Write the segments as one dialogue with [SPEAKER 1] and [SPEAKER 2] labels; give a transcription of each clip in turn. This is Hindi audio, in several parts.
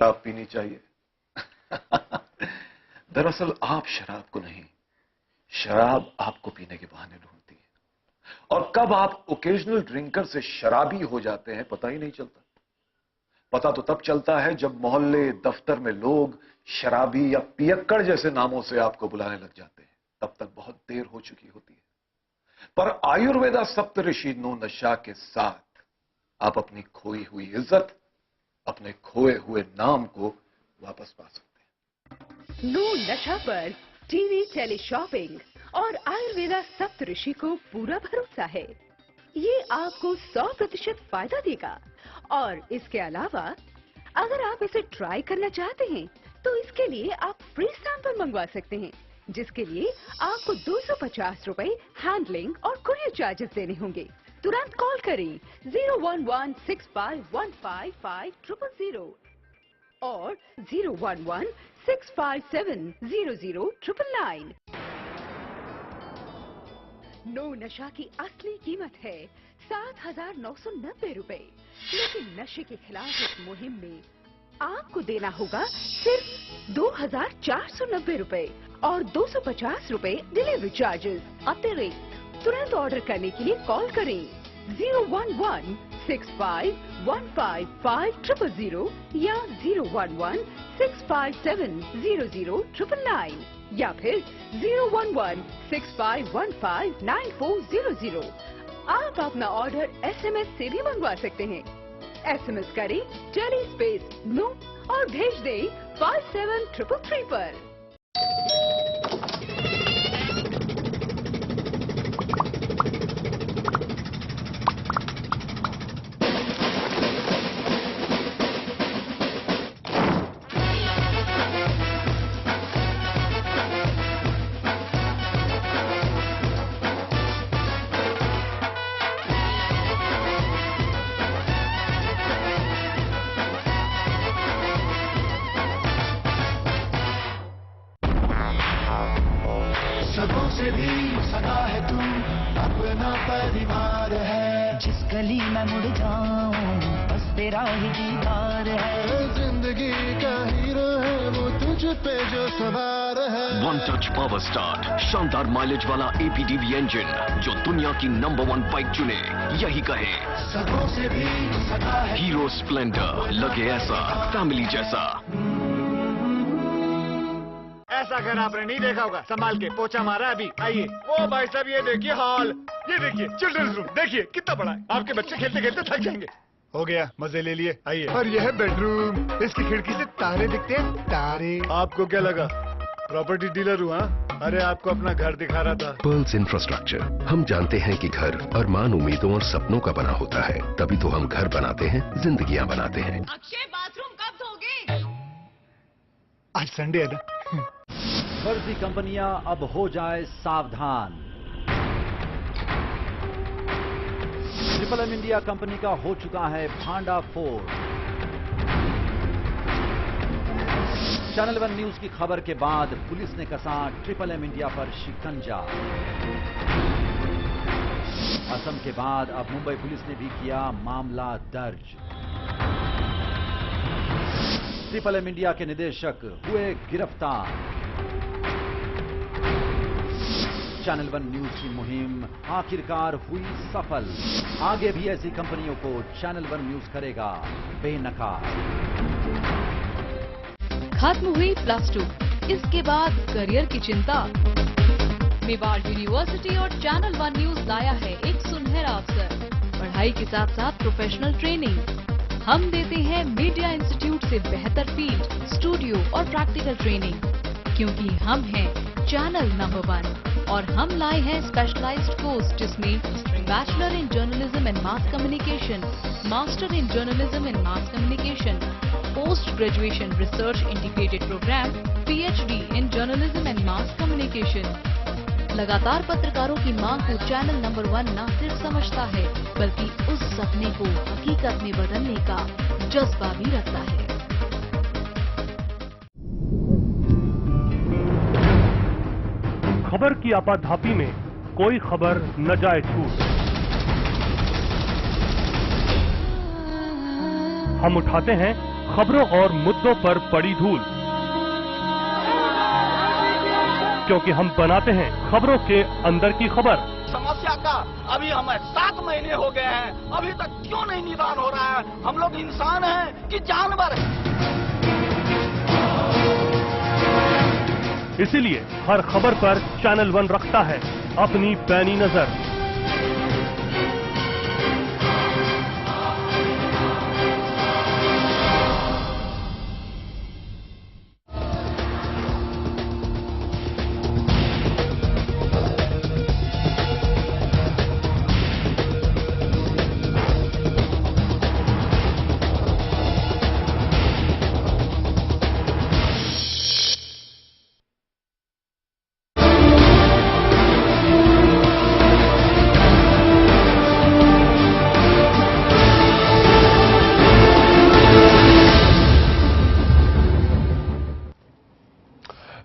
[SPEAKER 1] तब पीनी चाहिए। दरअसल आप शराब को नहीं, शराब आपको पीने के बहाने ढूंढती है। और कब आप ओकेजनल ड्रिंकर से शराबी हो जाते हैं पता ही नहीं चलता। पता तो तब चलता है जब मोहल्ले दफ्तर में लोग शराबी या पियक्कड़ जैसे नामों से आपको बुलाने लग जाते हैं। तब तक बहुत देर हो चुकी होती है। पर आयुर्वेदा सप्तऋषि नो नशा के साथ आप अपनी खोई हुई इज्जत, अपने खोए हुए नाम को वापस पा सकते हैं।
[SPEAKER 2] नो नशा पर टीवी, टेली शॉपिंग और आयुर्वेदा सप्तऋषि को पूरा भरोसा है। ये आपको 100% फायदा देगा। और इसके अलावा अगर आप इसे ट्राई करना चाहते हैं तो इसके लिए आप फ्री सैंपल मंगवा सकते हैं, जिसके लिए आपको 250 रुपए हैंडलिंग और कुरियर चार्जेस देने होंगे। तुरंत कॉल करें 01165155000 और 01165700999। नो नशा की असली कीमत है 7,990 रुपए, लेकिन नशे के खिलाफ इस मुहिम में आपको देना होगा सिर्फ 2,490 रुपए और 250 रुपए डिलीवरी चार्जेस अतिरिक्त। तुरंत ऑर्डर करने के लिए कॉल करें 01165155000 या 01165700999 या फिर 01165159400। आप अपना ऑर्डर SMS से भी मंगवा सकते हैं। SMS करें टेली स्पेस नो और भेज दें 57333 पर।
[SPEAKER 3] सबों से भी सगा है तू, अपना परिवार है।
[SPEAKER 4] जिस गली में मुड़ जाऊं बस तेरा ही दीदार है।
[SPEAKER 3] जिंदगी का हीरो है वो तुझ पे जो सवार है।
[SPEAKER 5] वन टच पावर स्टार्ट, शानदार माइलेज वाला APDV इंजन जो दुनिया की नंबर 1 बाइक चुने, यही कहे
[SPEAKER 3] सबों से भी सगा है।
[SPEAKER 5] हीरो स्प्लेंडर, लगे ऐसा फैमिली जैसा।
[SPEAKER 6] ऐसा घर आपने नहीं देखा होगा। संभाल के पोछा मारा अभी। आइए। ओ भाई साहब ये देखिए हॉल, ये देखिए चिल्ड्रंस रूम, देखिए कितना बड़ा है। आपके बच्चे खेलते खेलते थक जाएंगे। हो गया, मजे ले लिए। आइए। और यह है बेडरूम, इसकी खिड़की से तारे दिखते हैं। तारे। आपको क्या लगा प्रॉपर्टी डीलर हूँ? हाँ, अरे आपको अपना घर दिखा रहा था।
[SPEAKER 7] Pearls infrastructure. हम जानते हैं कि घर अरमान, उम्मीदों और सपनों का बना होता है, तभी तो हम घर बनाते हैं, जिंदगियां बनाते हैं।
[SPEAKER 8] अक्षय बाथरूम कब धोगे?
[SPEAKER 6] आज संडे है ना।
[SPEAKER 9] फर्जी कंपनियां अब हो जाए सावधान। ट्रिपल M इंडिया कंपनी का हो चुका है भांडाफोड़। चैनल 1 न्यूज की खबर के बाद पुलिस ने कसा ट्रिपल M इंडिया पर शिकंजा। असम के बाद अब मुंबई पुलिस ने भी किया मामला दर्ज। ट्रिपल M इंडिया के निदेशक हुए गिरफ्तार। चैनल 1 न्यूज की मुहिम आखिरकार हुई सफल। आगे भी ऐसी कंपनियों को चैनल 1 न्यूज करेगा बेनकाब।
[SPEAKER 8] खत्म हुई +2, इसके बाद करियर की चिंता। मेवाड़ यूनिवर्सिटी और चैनल 1 न्यूज लाया है एक सुनहरा अवसर। पढ़ाई के साथ साथ प्रोफेशनल ट्रेनिंग। हम देते हैं मीडिया इंस्टीट्यूट से बेहतर फील्ड, स्टूडियो और प्रैक्टिकल ट्रेनिंग, क्योंकि हम हैं चैनल नंबर 1। और हम लाए हैं स्पेशलाइज्ड कोर्स जिसमें bachelor in journalism and mass communication, master in journalism and mass communication, post graduation research integrated programme, PhD in journalism and mass communication. लगातार पत्रकारों की मांग को चैनल नंबर 1 न सिर्फ समझता है, बल्कि उस सपने को हकीकत में बदलने का जज्बा भी रखता है।
[SPEAKER 10] खबर की आपाधापी में कोई खबर न जाए छूट। हम उठाते हैं खबरों और मुद्दों पर पड़ी धूल, क्योंकि हम बनाते हैं खबरों के अंदर की खबर।
[SPEAKER 11] समस्या का अभी हमें 7 महीने हो गए हैं, अभी तक क्यों नहीं निदान हो रहा है? हम लोग इंसान हैं कि जानवर हैं?
[SPEAKER 10] इसीलिए हर खबर पर चैनल वन रखता है अपनी पैनी नजर।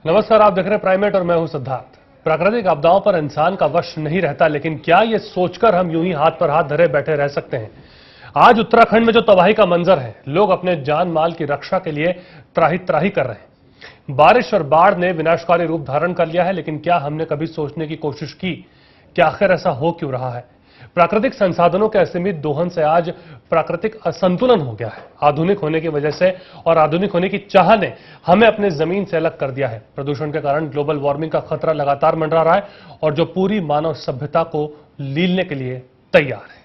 [SPEAKER 10] नमस्कार, आप देख रहे हैं प्राइमेट और मैं हूं सिद्धार्थ। प्राकृतिक आपदाओं पर इंसान का वश नहीं रहता, लेकिन क्या ये सोचकर हम यूं ही हाथ पर हाथ धरे बैठे रह सकते हैं? आज उत्तराखंड में जो तबाही का मंजर है, लोग अपने जान माल की रक्षा के लिए त्राही त्राही कर रहे हैं। बारिश और बाढ़ ने विनाशकारी रूप धारण कर लिया है, लेकिन क्या हमने कभी सोचने की कोशिश की कि आखिर ऐसा हो क्यों रहा है? प्राकृतिक संसाधनों के असीमित दोहन से आज प्राकृतिक असंतुलन हो गया है। आधुनिक होने की वजह से और आधुनिक होने की चाह ने हमें अपने जमीन से अलग कर दिया है। प्रदूषण के कारण ग्लोबल वार्मिंग का खतरा लगातार मंडरा रहा है और जो पूरी मानव सभ्यता को लीलने के लिए तैयार है।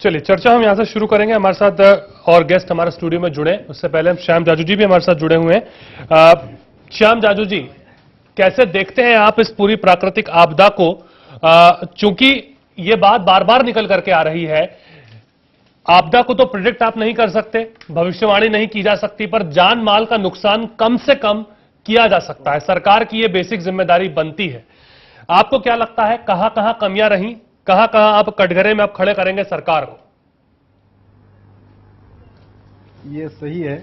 [SPEAKER 10] चलिए चर्चा हम यहां से शुरू करेंगे। हमारे साथ और गेस्ट हमारे स्टूडियो में जुड़े, उससे पहले हम श्याम जाजू जी भी हमारे साथ जुड़े हुए हैं। श्याम जाजू जी, कैसे देखते हैं आप इस पूरी प्राकृतिक आपदा को? चूंकि ये बात बार बार निकल करके आ रही है, आपदा को तो प्रिडिक्ट आप नहीं कर सकते, भविष्यवाणी नहीं की जा सकती, पर जान माल का नुकसान कम से कम किया जा सकता है। सरकार की ये बेसिक जिम्मेदारी बनती है। आपको क्या लगता है, कहां कहां कमियां रही, कहां कहां आप कटघरे में आप खड़े करेंगे सरकार को?
[SPEAKER 12] ये सही है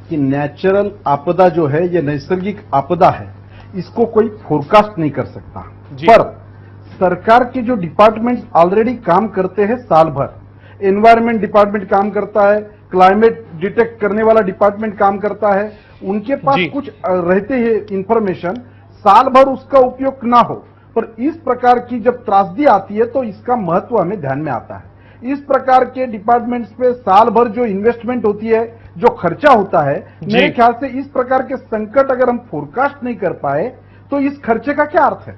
[SPEAKER 12] कि नेचुरल आपदा जो है, ये नैसर्गिक आपदा है, इसको कोई फोरकास्ट नहीं कर सकता। पर सरकार के जो डिपार्टमेंट ऑलरेडी काम करते हैं साल भर, एनवायरमेंट डिपार्टमेंट काम करता है, क्लाइमेट डिटेक्ट करने वाला डिपार्टमेंट काम करता है, उनके पास कुछ रहते हैं इंफॉर्मेशन, साल भर उसका उपयोग ना हो, पर इस प्रकार की जब त्रासदी आती है तो इसका महत्व हमें ध्यान में आता है। इस प्रकार के डिपार्टमेंट्स पे साल भर जो इन्वेस्टमेंट होती है, जो खर्चा होता है, मेरे ख्याल से इस प्रकार के संकट अगर हम फोरकास्ट नहीं कर पाए तो इस खर्चे का क्या अर्थ है?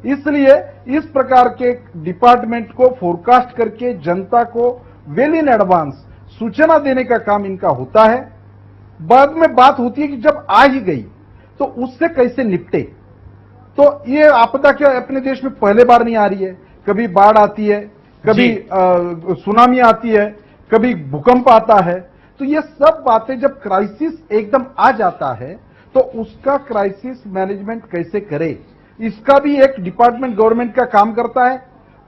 [SPEAKER 12] इसलिए इस प्रकार के डिपार्टमेंट को फोरकास्ट करके जनता को वेल इन एडवांस सूचना देने का काम इनका होता है। बाद में बात होती है कि जब आ ही गई तो उससे कैसे निपटे। तो ये आपदा क्या अपने देश में पहले बार नहीं आ रही है, कभी बाढ़ आती है, कभी सुनामी आती है, कभी भूकंप आता है। तो ये सब बातें जब क्राइसिस एकदम आ जाता है तो उसका क्राइसिस मैनेजमेंट कैसे करे, इसका भी एक डिपार्टमेंट गवर्नमेंट का काम करता है।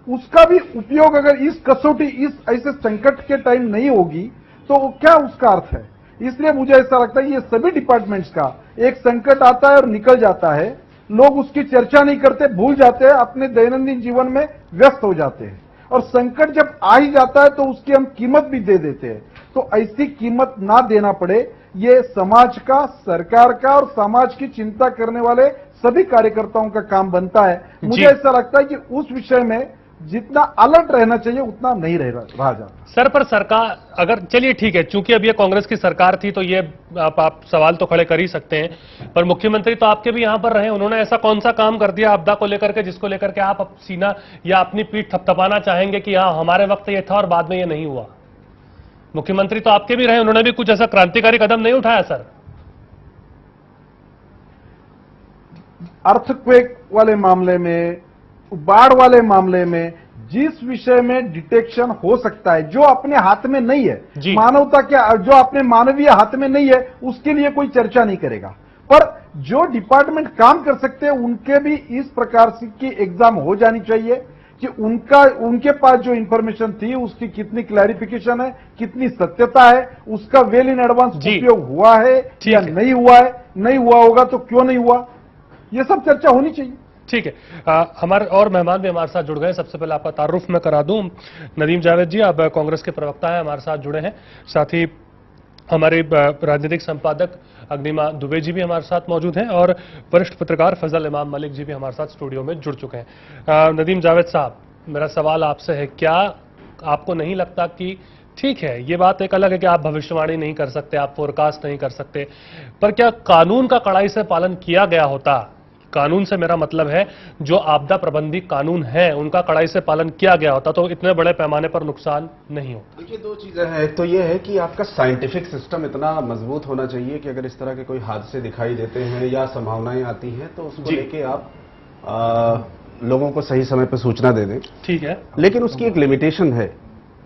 [SPEAKER 12] उसका भी उपयोग अगर इस कसौटी, इस ऐसे संकट के टाइम नहीं होगी तो क्या उसका अर्थ है? इसलिए मुझे ऐसा लगता है ये सभी डिपार्टमेंट्स का एक संकट आता है और निकल जाता है, लोग उसकी चर्चा नहीं करते, भूल जाते हैं, अपने दैनंदिन जीवन में व्यस्त हो जाते हैं, और संकट जब आ ही जाता है तो उसकी हम कीमत भी दे देते हैं। तो ऐसी कीमत ना देना पड़े, ये समाज का, सरकार का और समाज की चिंता करने वाले सभी कार्यकर्ताओं का काम बनता है। मुझे ऐसा लगता है कि उस विषय में जितना अलर्ट रहना चाहिए उतना नहीं रहा जाता।
[SPEAKER 10] सर, पर सरकार अगर, चलिए ठीक है, चूंकि अब ये कांग्रेस की सरकार थी तो ये आप सवाल तो खड़े कर ही सकते हैं, पर मुख्यमंत्री तो आपके भी यहां पर रहे, उन्होंने ऐसा कौन सा काम कर दिया आपदा को लेकर के जिसको लेकर के आप सीना या अपनी पीठ थपथपाना चाहेंगे कि हाँ हमारे वक्त ये था और बाद में ये नहीं हुआ? मुख्यमंत्री तो आपके भी रहे, उन्होंने भी कुछ ऐसा क्रांतिकारी कदम नहीं उठाया सर?
[SPEAKER 12] अर्थक्वेक वाले मामले में, बाढ़ वाले मामले में, जिस विषय में डिटेक्शन हो सकता है, जो अपने हाथ में नहीं है, मानवता के जो अपने मानवीय हाथ में नहीं है, उसके लिए कोई चर्चा नहीं करेगा। पर जो डिपार्टमेंट काम कर सकते हैं उनके भी इस प्रकार की एग्जाम हो जानी चाहिए कि उनके पास जो इंफॉर्मेशन थी उसकी कितनी क्लैरिफिकेशन है, कितनी सत्यता है, उसका वेल इन एडवांस उपयोग हुआ है या नहीं हुआ है, नहीं हुआ होगा तो क्यों नहीं हुआ, ये सब चर्चा होनी चाहिए।
[SPEAKER 10] ठीक है, हमारे और मेहमान भी हमारे साथ जुड़ गए। सबसे पहले आपका तारुफ मैं करा दूं। नदीम जावेद जी, आप कांग्रेस के प्रवक्ता हैं, हमारे साथ जुड़े हैं। साथ ही हमारे राजनीतिक संपादक अग्निमा दुबे जी भी हमारे साथ मौजूद हैं और वरिष्ठ पत्रकार फजल इमाम मलिक जी भी हमारे साथ स्टूडियो में जुड़ चुके हैं। नदीम जावेद साहब, मेरा सवाल आपसे है, क्या आपको नहीं लगता कि ठीक है, ये बात एक अलग है कि आप भविष्यवाणी नहीं कर सकते, आप फोरकास्ट नहीं कर सकते, पर क्या कानून का कड़ाई से पालन किया गया होता? कानून से मेरा मतलब है जो आपदा प्रबंधी कानून है उनका कड़ाई से पालन किया गया होता तो इतने बड़े पैमाने पर नुकसान नहीं होता।
[SPEAKER 13] देखिए, दो चीजें हैं। एक तो ये है कि आपका साइंटिफिक सिस्टम इतना मजबूत होना चाहिए कि अगर इस तरह के कोई हादसे दिखाई देते हैं या संभावनाएं आती हैं तो उसको लेके आप लोगों को सही समय पर सूचना दे दें।
[SPEAKER 10] ठीक है,
[SPEAKER 13] लेकिन उसकी एक लिमिटेशन है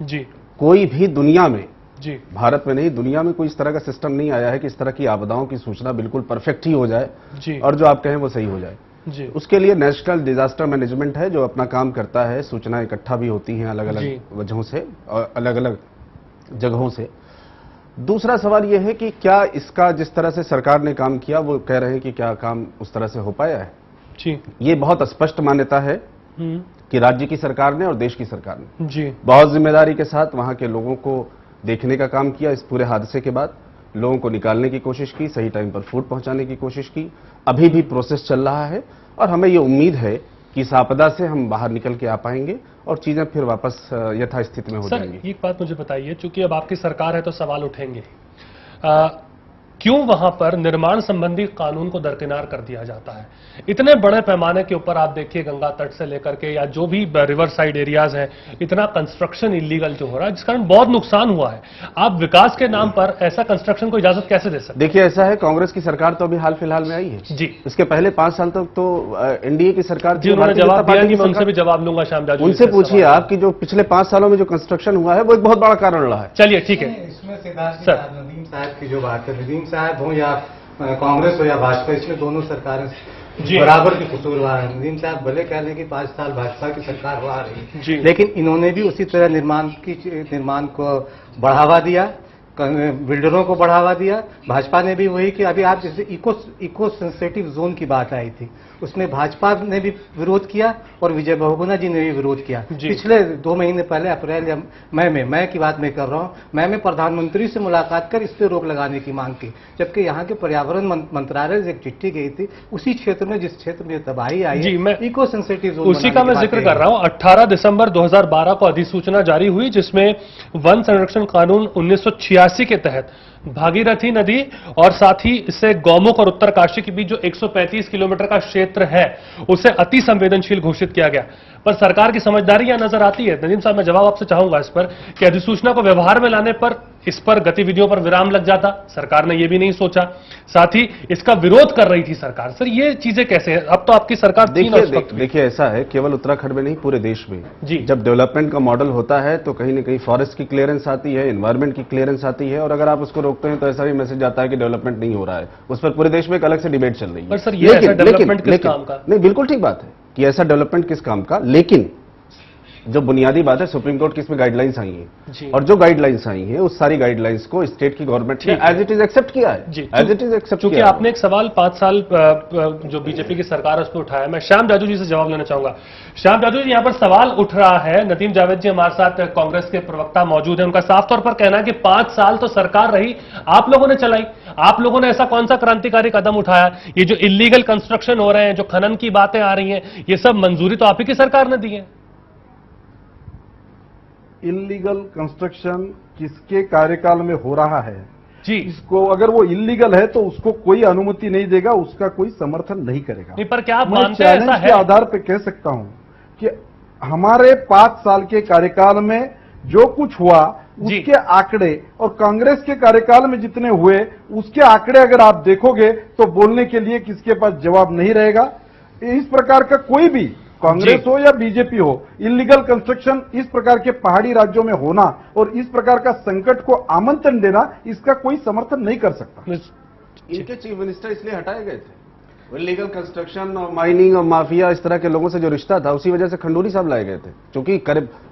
[SPEAKER 10] जी।
[SPEAKER 13] कोई भी दुनिया में,
[SPEAKER 10] जी,
[SPEAKER 13] भारत में नहीं, दुनिया में कोई इस तरह का सिस्टम नहीं आया है कि इस तरह की आपदाओं की सूचना बिल्कुल परफेक्ट ही हो जाए
[SPEAKER 10] जी, और
[SPEAKER 13] जो आप कहें वो सही हो जाए
[SPEAKER 10] जी।
[SPEAKER 13] उसके लिए नेशनल डिजास्टर मैनेजमेंट है जो अपना काम करता है, सूचना इकट्ठा भी होती हैं अलग अलग वजहों से और अलग अलग जगहों से। दूसरा सवाल यह है कि क्या इसका जिस तरह से सरकार ने काम किया, वो कह रहे हैं कि क्या काम उस तरह से हो पाया है?
[SPEAKER 10] जी,
[SPEAKER 13] ये बहुत स्पष्ट मान्यता है कि राज्य की सरकार ने और देश की सरकार ने
[SPEAKER 10] जी
[SPEAKER 13] बहुत जिम्मेदारी के साथ वहां के लोगों को देखने का काम किया। इस पूरे हादसे के बाद लोगों को निकालने की कोशिश की, सही टाइम पर फूड पहुंचाने की कोशिश की। अभी भी प्रोसेस चल रहा है और हमें ये उम्मीद है कि इस आपदा से हम बाहर निकल के आ पाएंगे और चीजें फिर वापस यथास्थिति में हो जाएंगी।
[SPEAKER 10] एक बात मुझे बताइए, चूंकि अब आपकी सरकार है तो सवाल उठेंगे, क्यों वहां पर निर्माण संबंधी कानून को दरकिनार कर दिया जाता है? इतने बड़े पैमाने के ऊपर आप देखिए, गंगा तट से लेकर के या जो भी रिवर साइड एरियाज हैं, इतना कंस्ट्रक्शन इलीगल जो हो रहा है जिस कारण बहुत नुकसान हुआ है। आप विकास के नाम पर ऐसा कंस्ट्रक्शन को इजाजत कैसे दे सकते?
[SPEAKER 13] देखिए, ऐसा है, कांग्रेस की सरकार तो अभी हाल फिलहाल में आई है
[SPEAKER 10] जी।
[SPEAKER 13] इसके पहले 5 साल तक तो एनडीए की सरकार थी।
[SPEAKER 10] उन्होंने जवाब दिया कि मैं उनसे भी जवाब लूंगा शाम जाजू।
[SPEAKER 13] उनसे पूछिए आप कि जो पिछले 5 सालों में जो कंस्ट्रक्शन हुआ है वो एक बहुत बड़ा कारण रहा है।
[SPEAKER 10] चलिए ठीक है,
[SPEAKER 14] इसमें नदीम साहब की जो बात है, नदीम साहब हो या कांग्रेस हो या भाजपा, इसमें दोनों सरकारें बराबर की कसूरवार है। नदीम साहब भले कह लें कि 5 साल भाजपा की सरकार हो आ रही है, लेकिन इन्होंने भी उसी तरह निर्माण को बढ़ावा दिया, बिल्डरों को बढ़ावा दिया। भाजपा ने भी वही कि अभी आप जैसे इको सेंसिटिव जोन की बात आई थी, उसमें भाजपा ने भी विरोध किया और विजय बहुगुणा जी ने भी विरोध किया। पिछले 2 महीने पहले अप्रैल या मई में, मैं की बात मैं कर रहा हूं, मई में प्रधानमंत्री से मुलाकात कर इस पर रोक लगाने की मांग की, जबकि यहाँ के पर्यावरण मंत्रालय से एक चिट्ठी गई थी उसी क्षेत्र में जिस क्षेत्र में तबाही आई है, इको सेंसिटिव जोन
[SPEAKER 10] उसी का मैं जिक्र कर रहा हूं। 18 दिसंबर 2012 को अधिसूचना जारी हुई जिसमें वन संरक्षण कानून 1986 के तहत भागीरथी नदी और साथ ही इससे गौमुख और उत्तरकाशी के बीच जो 135 किलोमीटर का क्षेत्र है उसे अति संवेदनशील घोषित किया गया। पर सरकार की समझदारी यहां नजर आती है। नदीम साहब, मैं जवाब आपसे चाहूंगा इस पर कि अधिसूचना को व्यवहार में लाने पर इस पर गतिविधियों पर विराम लग जाता, सरकार ने यह भी नहीं सोचा, साथ ही इसका विरोध कर रही थी सरकार। सर, ये चीजें कैसे हैं? अब तो आपकी सरकार
[SPEAKER 13] देखिए, ऐसा है, केवल उत्तराखंड में नहीं पूरे देश में जब डेवलपमेंट का मॉडल होता है तो कहीं न कहीं फॉरेस्ट की क्लियरेंस आती है, एनवायरमेंट की क्लियरेंस आती है, और अगर आप उसको रोकते हैं तो ऐसा भी मैसेज आता है कि डेवलपमेंट नहीं हो रहा है। उस पर पूरे देश में एक अलग से डिबेट चल रही है।
[SPEAKER 10] सर, ये ऐसा डेवलपमेंट किस काम का?
[SPEAKER 13] नहीं, बिल्कुल ठीक बात है कि ऐसा डेवलपमेंट किस काम का, लेकिन जो बुनियादी बात है, सुप्रीम कोर्ट की इसमें गाइडलाइंस आई हैं और जो गाइडलाइंस आई हैं उस सारी गाइडलाइंस को स्टेट की गवर्नमेंट ने एज इट इज एक्सेप्ट किया है। एज इट इज एक्सेप्ट
[SPEAKER 10] किया। आपने एक सवाल 5 साल जो बीजेपी की सरकार है उस पर उठाया, मैं श्याम जाजू जी से जवाब लेना चाहूंगा। श्याम जाजू जी, यहां पर सवाल उठ रहा है, नदीम जावेद जी हमारे साथ कांग्रेस के प्रवक्ता मौजूद है, उनका साफ तौर पर कहना है कि 5 साल तो सरकार रही, आप लोगों ने चलाई, आप लोगों ने ऐसा कौन सा क्रांतिकारी कदम उठाया? ये जो इलीगल कंस्ट्रक्शन हो रहे हैं, जो खनन की बातें आ रही हैं, ये सब मंजूरी तो आप ही की सरकार ने दी है।
[SPEAKER 12] इलीगल कंस्ट्रक्शन किसके कार्यकाल में हो रहा है
[SPEAKER 10] जी,
[SPEAKER 12] इसको अगर वो इलीगल है तो उसको कोई अनुमति नहीं देगा, उसका कोई समर्थन नहीं करेगा।
[SPEAKER 10] नहीं, पर क्या आप मानते हैं ऐसा है?
[SPEAKER 12] के आधार पर कह सकता हूं कि हमारे 5 साल के कार्यकाल में जो कुछ हुआ उसके आंकड़े और कांग्रेस के कार्यकाल में जितने हुए उसके आंकड़े अगर आप देखोगे तो बोलने के लिए किसके पास जवाब नहीं रहेगा। इस प्रकार का कोई भी, कांग्रेस हो या बीजेपी हो, इलीगल कंस्ट्रक्शन इस प्रकार के पहाड़ी राज्यों में होना और इस प्रकार का संकट को आमंत्रण देना, इसका कोई समर्थन नहीं कर सकता।
[SPEAKER 13] इनके चीफ मिनिस्टर इसलिए हटाए गए थे लीगल कंस्ट्रक्शन और माइनिंग और माफिया इस तरह के लोगों से जो रिश्ता था, उसी वजह से खंडूरी साहब लाए गए थे, क्योंकि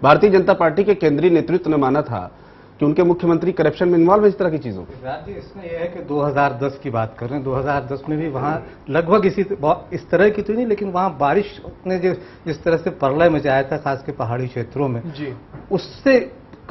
[SPEAKER 13] भारतीय जनता पार्टी के केंद्रीय नेतृत्व ने माना था कि उनके मुख्यमंत्री करप्शन में इन्वॉल्व है इस तरह की चीजों को।
[SPEAKER 14] जी, इसमें यह है कि 2010 की बात कर रहे हैं, 2010 में भी वहाँ लगभग इस तरह की तो नहीं, लेकिन वहाँ बारिश ने जिस तरह से प्रलय मचाया था, खास के पहाड़ी क्षेत्रों में जी, उससे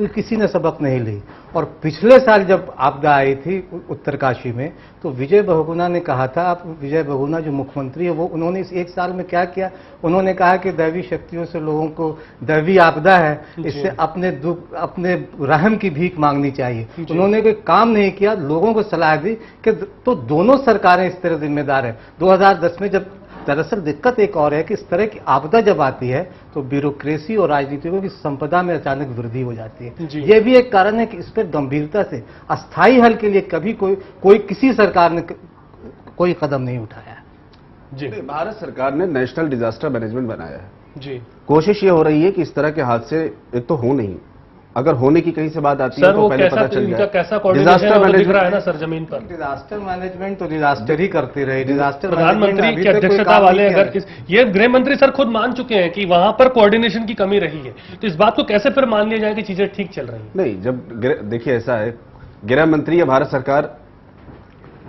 [SPEAKER 14] किसी ने सबक नहीं ली। और पिछले साल जब आपदा आई थी उत्तरकाशी में, तो विजय बहुगुणा ने कहा था, आप विजय बहुगुणा जो मुख्यमंत्री है, वो उन्होंने इस एक साल में क्या किया, उन्होंने कहा कि दैवी शक्तियों से लोगों को, दैवी आपदा है, इससे अपने दुख, अपने रहम की भीख मांगनी चाहिए। उन्होंने कोई काम नहीं किया, लोगों को सलाह दी कि तो दोनों सरकारें इस तरह जिम्मेदार है। 2010 में जब दरअसल दिक्कत एक और है कि इस तरह की आपदा जब आती है तो ब्यूरोक्रेसी और राजनीतिकों की संपदा में अचानक वृद्धि हो जाती है। ये भी एक कारण है कि इस पर गंभीरता से अस्थायी हल के लिए कभी कोई किसी सरकार ने कोई कदम नहीं उठाया
[SPEAKER 13] जी। भारत सरकार ने नेशनल डिजास्टर मैनेजमेंट बनाया है
[SPEAKER 10] जी।
[SPEAKER 13] कोशिश ये हो रही है कि इस तरह के हादसे एक तो हो नहीं, अगर होने की कहीं से बात आती है तो पहले पता चल जाए।
[SPEAKER 10] कैसा कोऑर्डिनेशन दिख रहा है ना सर जमीन पर?
[SPEAKER 14] डिजास्टर मैनेजमेंट तो डिजास्टर ही करती रही। डिजास्टर
[SPEAKER 10] प्रधानमंत्री की अध्यक्षता वाले अगर ये गृह मंत्री सर खुद मान चुके हैं कि वहां पर कोऑर्डिनेशन की कमी रही है, तो इस बात को कैसे फिर मान लिया जाए कि चीजें ठीक चल रही हैं?
[SPEAKER 13] नहीं, जब देखिए ऐसा है, गृह मंत्री या भारत सरकार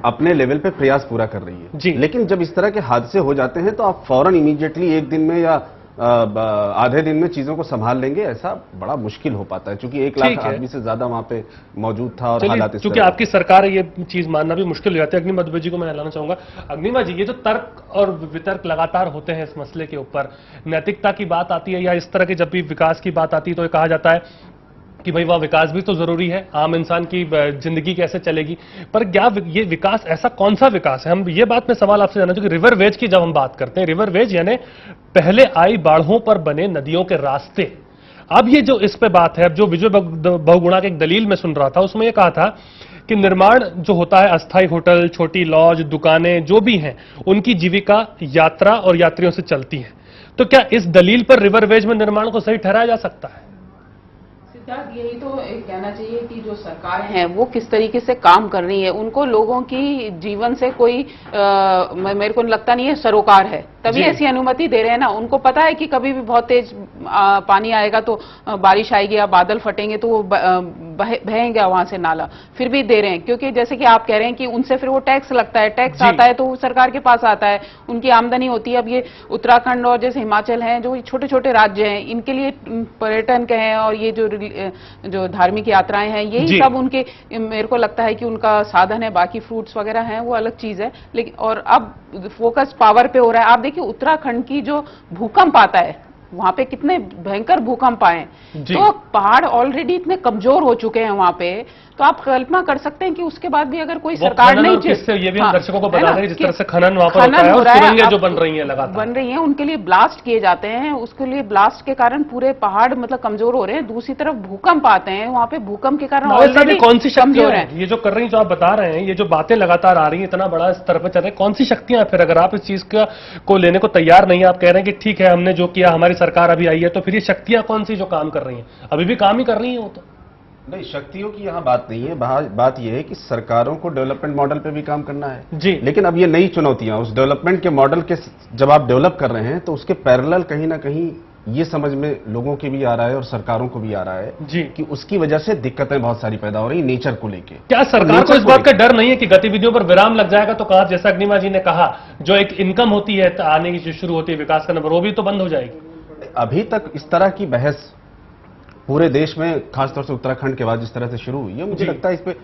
[SPEAKER 13] अपने लेवल पे प्रयास पूरा कर रही है जी, लेकिन जब इस तरह के हादसे हो जाते हैं तो आप फौरन इमीडिएटली एक दिन में या आधे दिन में चीजों को संभाल लेंगे, ऐसा बड़ा मुश्किल हो पाता है, क्योंकि 1 लाख आदमी से ज्यादा वहां पे मौजूद था और हालात इस
[SPEAKER 10] क्योंकि आपकी सरकार है, ये चीज मानना भी मुश्किल हो जाता है। अग्निमा दुबे जी को मैं लाना चाहूंगा। अग्निमा जी, ये जो तर्क और वितर्क लगातार होते हैं इस मसले के ऊपर, नैतिकता की बात आती है या इस तरह के जब भी विकास की बात आती है तो ये कहा जाता है कि भाई वह विकास भी तो जरूरी है, आम इंसान की जिंदगी कैसे चलेगी, पर क्या ये विकास ऐसा कौन सा विकास है? हम ये बात में सवाल आपसे जानना चाहिए कि रिवर वेज की जब हम बात करते हैं, रिवर वेज यानी पहले आई बाढ़ों पर बने नदियों के रास्ते, अब ये जो इस पे बात है, अब जो विजय बहुगुणा की एक दलील में सुन रहा था, उसमें यह कहा था कि निर्माण जो होता है, अस्थायी होटल, छोटी लॉज, दुकानें जो भी हैं, उनकी जीविका यात्रा और यात्रियों से चलती है। तो क्या इस दलील पर रिवर वेज में निर्माण को सही ठहराया जा सकता है?
[SPEAKER 15] यही तो कहना चाहिए कि जो सरकारें हैं वो किस तरीके से काम कर रही है, उनको लोगों की जीवन से कोई मेरे को लगता नहीं है सरोकार है, तभी ऐसी अनुमति दे रहे हैं ना। उनको पता है कि कभी भी बहुत तेज पानी आएगा तो बारिश आएगी या बादल फटेंगे तो वो बहेंगे वहां से नाला, फिर भी दे रहे हैं, क्योंकि जैसे कि आप कह रहे हैं कि उनसे फिर वो टैक्स लगता है, टैक्स आता है तो वो सरकार के पास आता है, उनकी आमदनी होती है। अब ये उत्तराखंड और जैसे हिमाचल हैं, जो छोटे छोटे राज्य हैं, इनके लिए पर्यटन के हैं और ये जो धार्मिक यात्राएं हैं, यही सब उनके, मेरे को लगता है कि उनका साधन है। बाकी फ्रूट्स वगैरह हैं वो अलग चीज है, लेकिन और अब फोकस पावर पे हो रहा है। आप देखिए उत्तराखंड की जो भूकंप आता है, वहां पे कितने भयंकर भूकंप आए, तो पहाड़ ऑलरेडी इतने कमजोर हो चुके हैं वहां पे, तो आप कल्पना कर सकते हैं कि उसके बाद भी अगर कोई सरकार नहीं,
[SPEAKER 10] ये भी हम दर्शकों को बता दें जिस तरह से खनन वहां पर होता है और सुरंगें जो बन रही हैं लगातार
[SPEAKER 15] बन रही हैं, उनके लिए ब्लास्ट किए जाते हैं, उसके लिए ब्लास्ट के कारण पूरे पहाड़ मतलब कमजोर हो रहे हैं। दूसरी तरफ भूकंप आते हैं, वहां पे भूकंप के कारण ऑलरेडी
[SPEAKER 10] कौन सी शक्तियां हैं ये जो कर रही, जो आप बता रहे हैं, ये जो बातें लगातार आ रही है, इतना बड़ा स्तर पर चल रहा है, कौन सी शक्तियां फिर अगर आप इस चीज को लेने को तैयार नहीं है, आप कह रहे हैं कि ठीक है हमने जो किया, हमारी सरकार अभी आई है, तो फिर ये शक्तियां कौन सी जो काम कर रही हैं? अभी भी काम ही कर रही हैं वो तो
[SPEAKER 13] नहीं, शक्तियों की यहाँ बात नहीं है, बात यह है कि सरकारों को डेवलपमेंट मॉडल पे भी काम करना है
[SPEAKER 10] जी।
[SPEAKER 13] लेकिन अब ये नई चुनौतियां, उस डेवलपमेंट के मॉडल के जब आप डेवलप कर रहे हैं तो उसके पैरेलल कहीं ना कहीं ये समझ में लोगों के भी आ रहा है और सरकारों को भी आ रहा है
[SPEAKER 10] जी
[SPEAKER 13] कि उसकी वजह से दिक्कतें बहुत सारी पैदा हो रही नेचर को लेके।
[SPEAKER 10] क्या सरकार को इस बात का डर नहीं है कि गतिविधियों पर विराम लग जाएगा तो कहा, जैसा अग्निमा जी ने कहा, जो एक इनकम होती है आने की जो शुरू होती है विकास का नंबर, वो भी तो बंद हो जाएगी?
[SPEAKER 13] अभी तक इस तरह की बहस पूरे देश में, खासतौर से उत्तराखंड के बाद जिस तरह से शुरू हुई है, मुझे लगता है इस पे,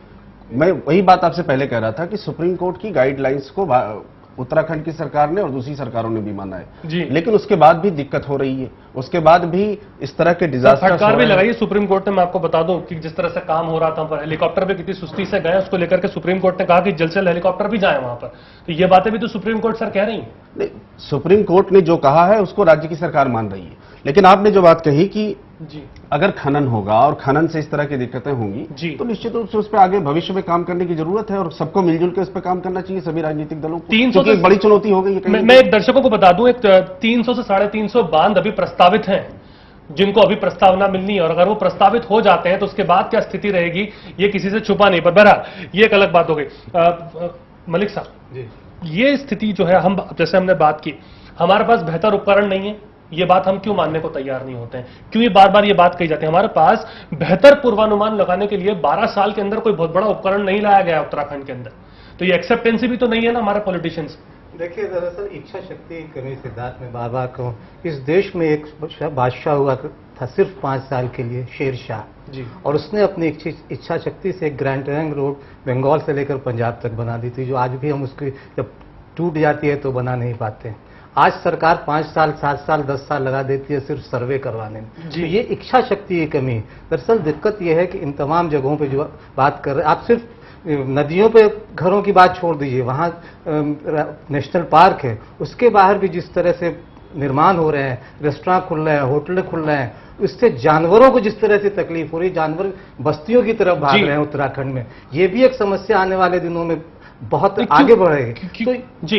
[SPEAKER 13] मैं वही बात आपसे पहले कह रहा था कि सुप्रीम कोर्ट की गाइडलाइंस को उत्तराखंड की सरकार ने और दूसरी सरकारों ने भी माना है
[SPEAKER 10] जी।
[SPEAKER 13] लेकिन उसके बाद भी दिक्कत हो रही है, उसके बाद भी इस तरह के डिजास्टर
[SPEAKER 10] फटकार भी लगाई सुप्रीम कोर्ट ने। मैं आपको बता दूं कि जिस तरह से काम हो रहा था पर हेलीकॉप्टर पे कितनी सुस्ती से गए, उसको लेकर के सुप्रीम कोर्ट ने कहा कि जल्द से जल्द हेलीकॉप्टर भी जाए वहां पर, तो ये बातें भी तो सुप्रीम कोर्ट सर कह रही है।
[SPEAKER 13] सुप्रीम कोर्ट ने जो कहा है उसको राज्य की सरकार मान रही है, लेकिन आपने जो बात कही कि
[SPEAKER 10] जी
[SPEAKER 13] अगर खनन होगा और खनन से इस तरह की दिक्कतें होंगी तो निश्चित रूप से उस पर आगे भविष्य में काम करने की जरूरत है और सबको मिलजुल के उस पर काम करना चाहिए, सभी राजनीतिक दलों को, क्योंकि एक बड़ी चुनौती हो गई है।
[SPEAKER 10] मैं एक दर्शकों को बता दूं, एक 300 से 350 बांध अभी प्रस्तावित हैं जिनको अभी प्रस्तावना मिलनी है, और अगर वो प्रस्तावित हो जाते हैं तो उसके बाद क्या स्थिति रहेगी ये किसी से छुपा नहीं। पर बहरहाल ये एक अलग बात हो गई। मलिक साहब, ये स्थिति जो है, हम जैसे हमने बात की, हमारे पास बेहतर उपकरण नहीं है, ये बात हम क्यों मानने को तैयार नहीं होते हैं? क्यों ये बार बार ये बात कही जाती है? हमारे पास बेहतर पूर्वानुमान लगाने के लिए 12 साल के अंदर कोई बहुत बड़ा उपकरण नहीं लाया गया उत्तराखंड के अंदर, तो ये एक्सेप्टेंसी भी तो नहीं है ना हमारे पॉलिटिशियंस।
[SPEAKER 14] देखिए, दरअसल इच्छा शक्ति की कमी, सिद्धार्थ में बार बार कहूँ, इस देश में एक बादशाह हुआ था सिर्फ 5 साल के लिए, शेरशाह जी, और उसने अपनी इच्छा शक्ति से एक ग्रैंड ट्रायंगल रोड बंगाल से लेकर पंजाब तक बना दी थी, जो आज भी हम उसकी जब टूट जाती है तो बना नहीं पाते हैं। आज सरकार 5 साल, 7 साल, 10 साल लगा देती है सिर्फ सर्वे करवाने में। तो ये इच्छा शक्ति की कमी है। दरअसल दिक्कत ये है कि इन तमाम जगहों पे जो बात कर रहे हैं आप, सिर्फ नदियों पे घरों की बात छोड़ दीजिए, वहाँ नेशनल पार्क है, उसके बाहर भी जिस तरह से निर्माण हो रहे हैं, रेस्टोरेंट खुल रहे हैं, होटल खुल रहे हैं, इससे जानवरों को जिस तरह से तकलीफ हो रही है, जानवर बस्तियों की तरफ भाग रहे हैं उत्तराखंड में, ये भी एक समस्या आने वाले दिनों में बहुत आगे बढ़ेगी।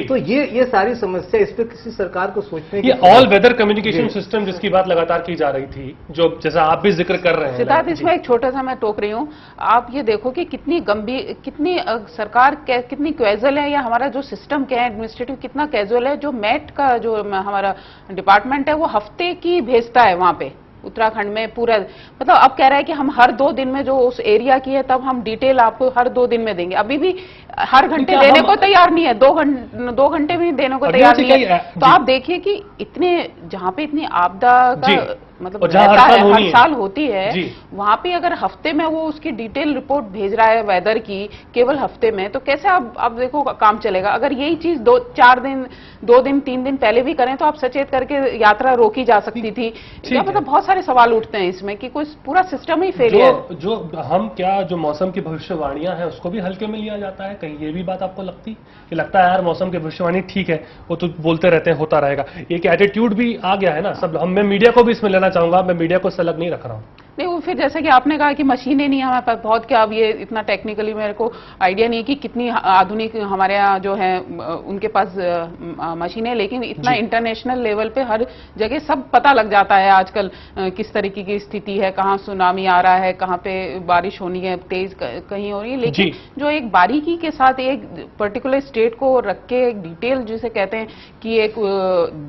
[SPEAKER 14] तो ये सारी समस्या, इस पर किसी सरकार को सोचने की,
[SPEAKER 10] ये ऑल वेदर कम्युनिकेशन सिस्टम जिसकी बात लगातार की जा रही थी, जो जैसा आप भी जिक्र कर रहे हैं
[SPEAKER 15] सिद्धार्थ, इसमें एक छोटा सा मैं टोक रही हूँ, आप ये देखो कि कितनी गंभीर, कितनी सरकार कितनी कैजुअल है, या हमारा जो सिस्टम क्या है एडमिनिस्ट्रेटिव कितना कैजुअल है। जो मैट का जो हमारा डिपार्टमेंट है वो हफ्ते की भेजता है वहां पे उत्तराखंड में पूरा, मतलब अब कह रहा है कि हम हर 2 दिन में जो उस एरिया की है तब हम डिटेल आपको हर 2 दिन में देंगे। अभी भी हर घंटे देने को तैयार नहीं है, 2 घंटे भी देने को तैयार नहीं है। तो आप देखिए कि इतने, जहां पे इतनी आपदा का मतलब हर साल होती है, वहां पे अगर हफ्ते में वो उसकी डिटेल रिपोर्ट भेज रहा है वेदर की, केवल हफ्ते में, तो कैसे आप देखो काम चलेगा। अगर यही चीज 2-4 दिन, 2 दिन 3 दिन पहले भी करें तो आप सचेत करके यात्रा रोकी जा सकती थी। क्या मतलब बहुत सारे सवाल उठते हैं इसमें कि कोई पूरा सिस्टम ही फेलियर।
[SPEAKER 10] जो हम क्या, जो मौसम की भविष्यवाणियां हैं उसको भी हल्के में लिया जाता है, कहीं ये भी बात आपको लगती कि लगता है यार मौसम की भविष्यवाणी ठीक है, वो तो बोलते रहते हैं होता रहेगा, एक एटीट्यूड भी आ गया है ना सब। मैं मीडिया को भी इसमें लेना चाहूंगा, मैं मीडिया को अलग नहीं रख रहा हूं।
[SPEAKER 15] नहीं, वो फिर जैसे कि आपने कहा कि मशीनें नहीं हमारे पास, बहुत क्या, अब ये इतना टेक्निकली मेरे को आइडिया नहीं कि कितनी आधुनिक हमारे यहाँ जो है उनके पास मशीनें, लेकिन इतना इंटरनेशनल लेवल पे हर जगह सब पता लग जाता है आजकल किस तरीके की स्थिति है, कहाँ सुनामी आ रहा है, कहाँ पे बारिश होनी है, तेज कहीं हो रही है। लेकिन जो एक बारीकी के साथ एक पर्टिकुलर स्टेट को रख के एक डिटेल जिसे कहते हैं कि एक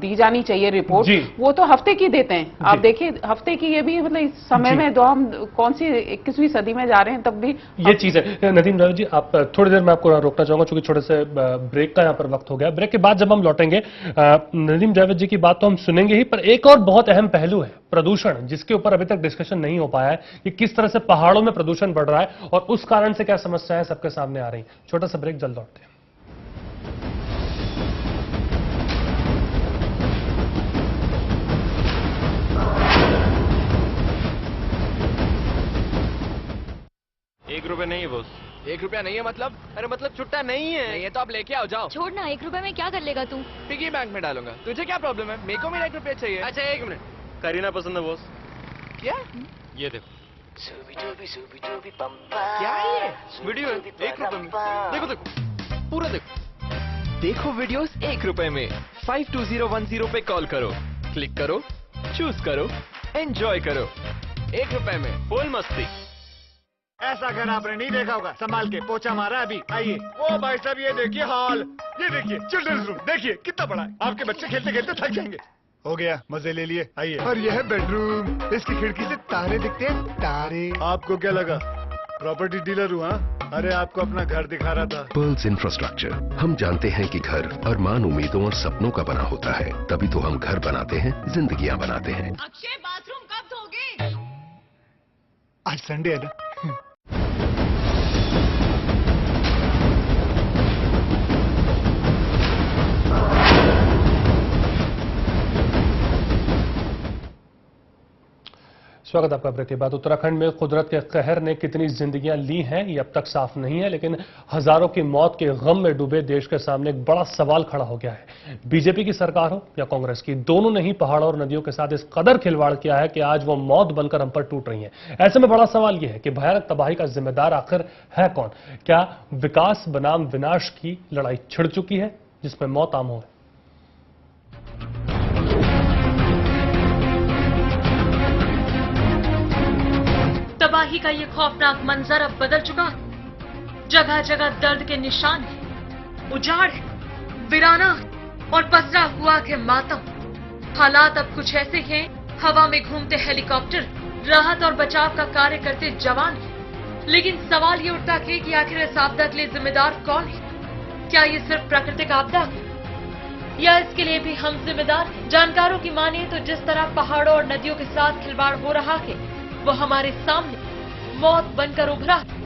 [SPEAKER 15] दी जानी चाहिए रिपोर्ट, वो तो हफ्ते की देते हैं। आप देखिए हफ्ते की, ये भी मतलब इस समय में जो हम कौन सी 21वीं सदी में जा रहे हैं तब भी
[SPEAKER 10] ये चीज है। नदीम जावेद जी, आप थोड़ी देर में आपको रोकना चाहूंगा क्योंकि छोटे से ब्रेक का यहाँ पर वक्त हो गया। ब्रेक के बाद जब हम लौटेंगे, नदीम जावेद जी की बात तो हम सुनेंगे ही, पर एक और बहुत अहम पहलू है प्रदूषण, जिसके ऊपर अभी तक डिस्कशन नहीं हो पाया है कि किस तरह से पहाड़ों में प्रदूषण बढ़ रहा है और उस कारण से क्या समस्याएं सबके सामने आ रही। छोटा सा ब्रेक, जल्द लौटते हैं।
[SPEAKER 16] ₹1 नहीं है बॉस। ₹1 नहीं है मतलब? अरे मतलब छुट्टा नहीं है। नहीं है तो आप लेके आओ, जाओ।
[SPEAKER 17] छोड़ना, ₹1 में क्या कर लेगा तू?
[SPEAKER 16] पिगी बैंक में डालूंगा। तुझे क्या प्रॉब्लम है? मेरे को मेरा ₹1 चाहिए। अच्छा 1 मिनट, करीना पसंद है बॉस। क्या? ये देखो। क्या ये वीडियो है? ₹1 में। देखो देखो पूरा देखो। देखो वीडियोस ₹1 में। 52010 पे कॉल करो, क्लिक करो, चूज करो, एंजॉय करो। ₹1 में फुल मस्ती।
[SPEAKER 6] ऐसा घर आपने नहीं देखा होगा, संभाल के पोछा मारा अभी। आइए। वो भाई साहब ये देखिए हॉल, ये देखिए चिल्ड्रंस रूम, देखिए कितना बड़ा है। आपके बच्चे खेलते खेलते थक जाएंगे। हो गया, मजे ले लिए। आइए। और यह है बेडरूम, इसकी खिड़की से तारे दिखते हैं, तारे। आपको क्या लगा प्रॉपर्टी डीलर हूँ? अरे आपको अपना घर दिखा रहा था।
[SPEAKER 7] Pearls infrastructure. हम जानते हैं कि घर अरमान, उम्मीदों और सपनों का बना होता है, तभी तो हम घर बनाते हैं, जिंदगियां बनाते हैं।
[SPEAKER 17] अक्षय, बाथरूम कब धोगे?
[SPEAKER 6] आज संडे है ना।
[SPEAKER 10] स्वागत आपका ब्रेक के बाद। उत्तराखंड में कुदरत के कहर ने कितनी जिंदगियां ली हैं ये अब तक साफ नहीं है, लेकिन हजारों की मौत के गम में डूबे देश के सामने एक बड़ा सवाल खड़ा हो गया है। बीजेपी की सरकार हो या कांग्रेस की, दोनों ने ही पहाड़ों और नदियों के साथ इस कदर खिलवाड़ किया है कि आज वो मौत बनकर हम पर टूट रही हैं। ऐसे में बड़ा सवाल यह है कि भयानक तबाही का जिम्मेदार आखिर है कौन? क्या विकास बनाम विनाश की लड़ाई छिड़ चुकी है जिसमें मौत आम हो?
[SPEAKER 17] तबाही का ये खौफनाक मंजर अब बदल चुका। जगह जगह दर्द के निशान है, उजाड़ है, वीराना और पसरा हुआ है मातम। हालात अब कुछ ऐसे हैं, हवा में घूमते हेलीकॉप्टर, राहत और बचाव का कार्य करते जवान हैं। लेकिन सवाल ये उठता है कि आखिर इस आपदा के लिए जिम्मेदार कौन है? क्या ये सिर्फ प्राकृतिक आपदा है या इसके लिए भी हम जिम्मेदार हैं? जानकारों की माने तो जिस तरह पहाड़ों और नदियों के साथ खिलवाड़ हो रहा है वो हमारे सामने मौत बनकर उभरा है।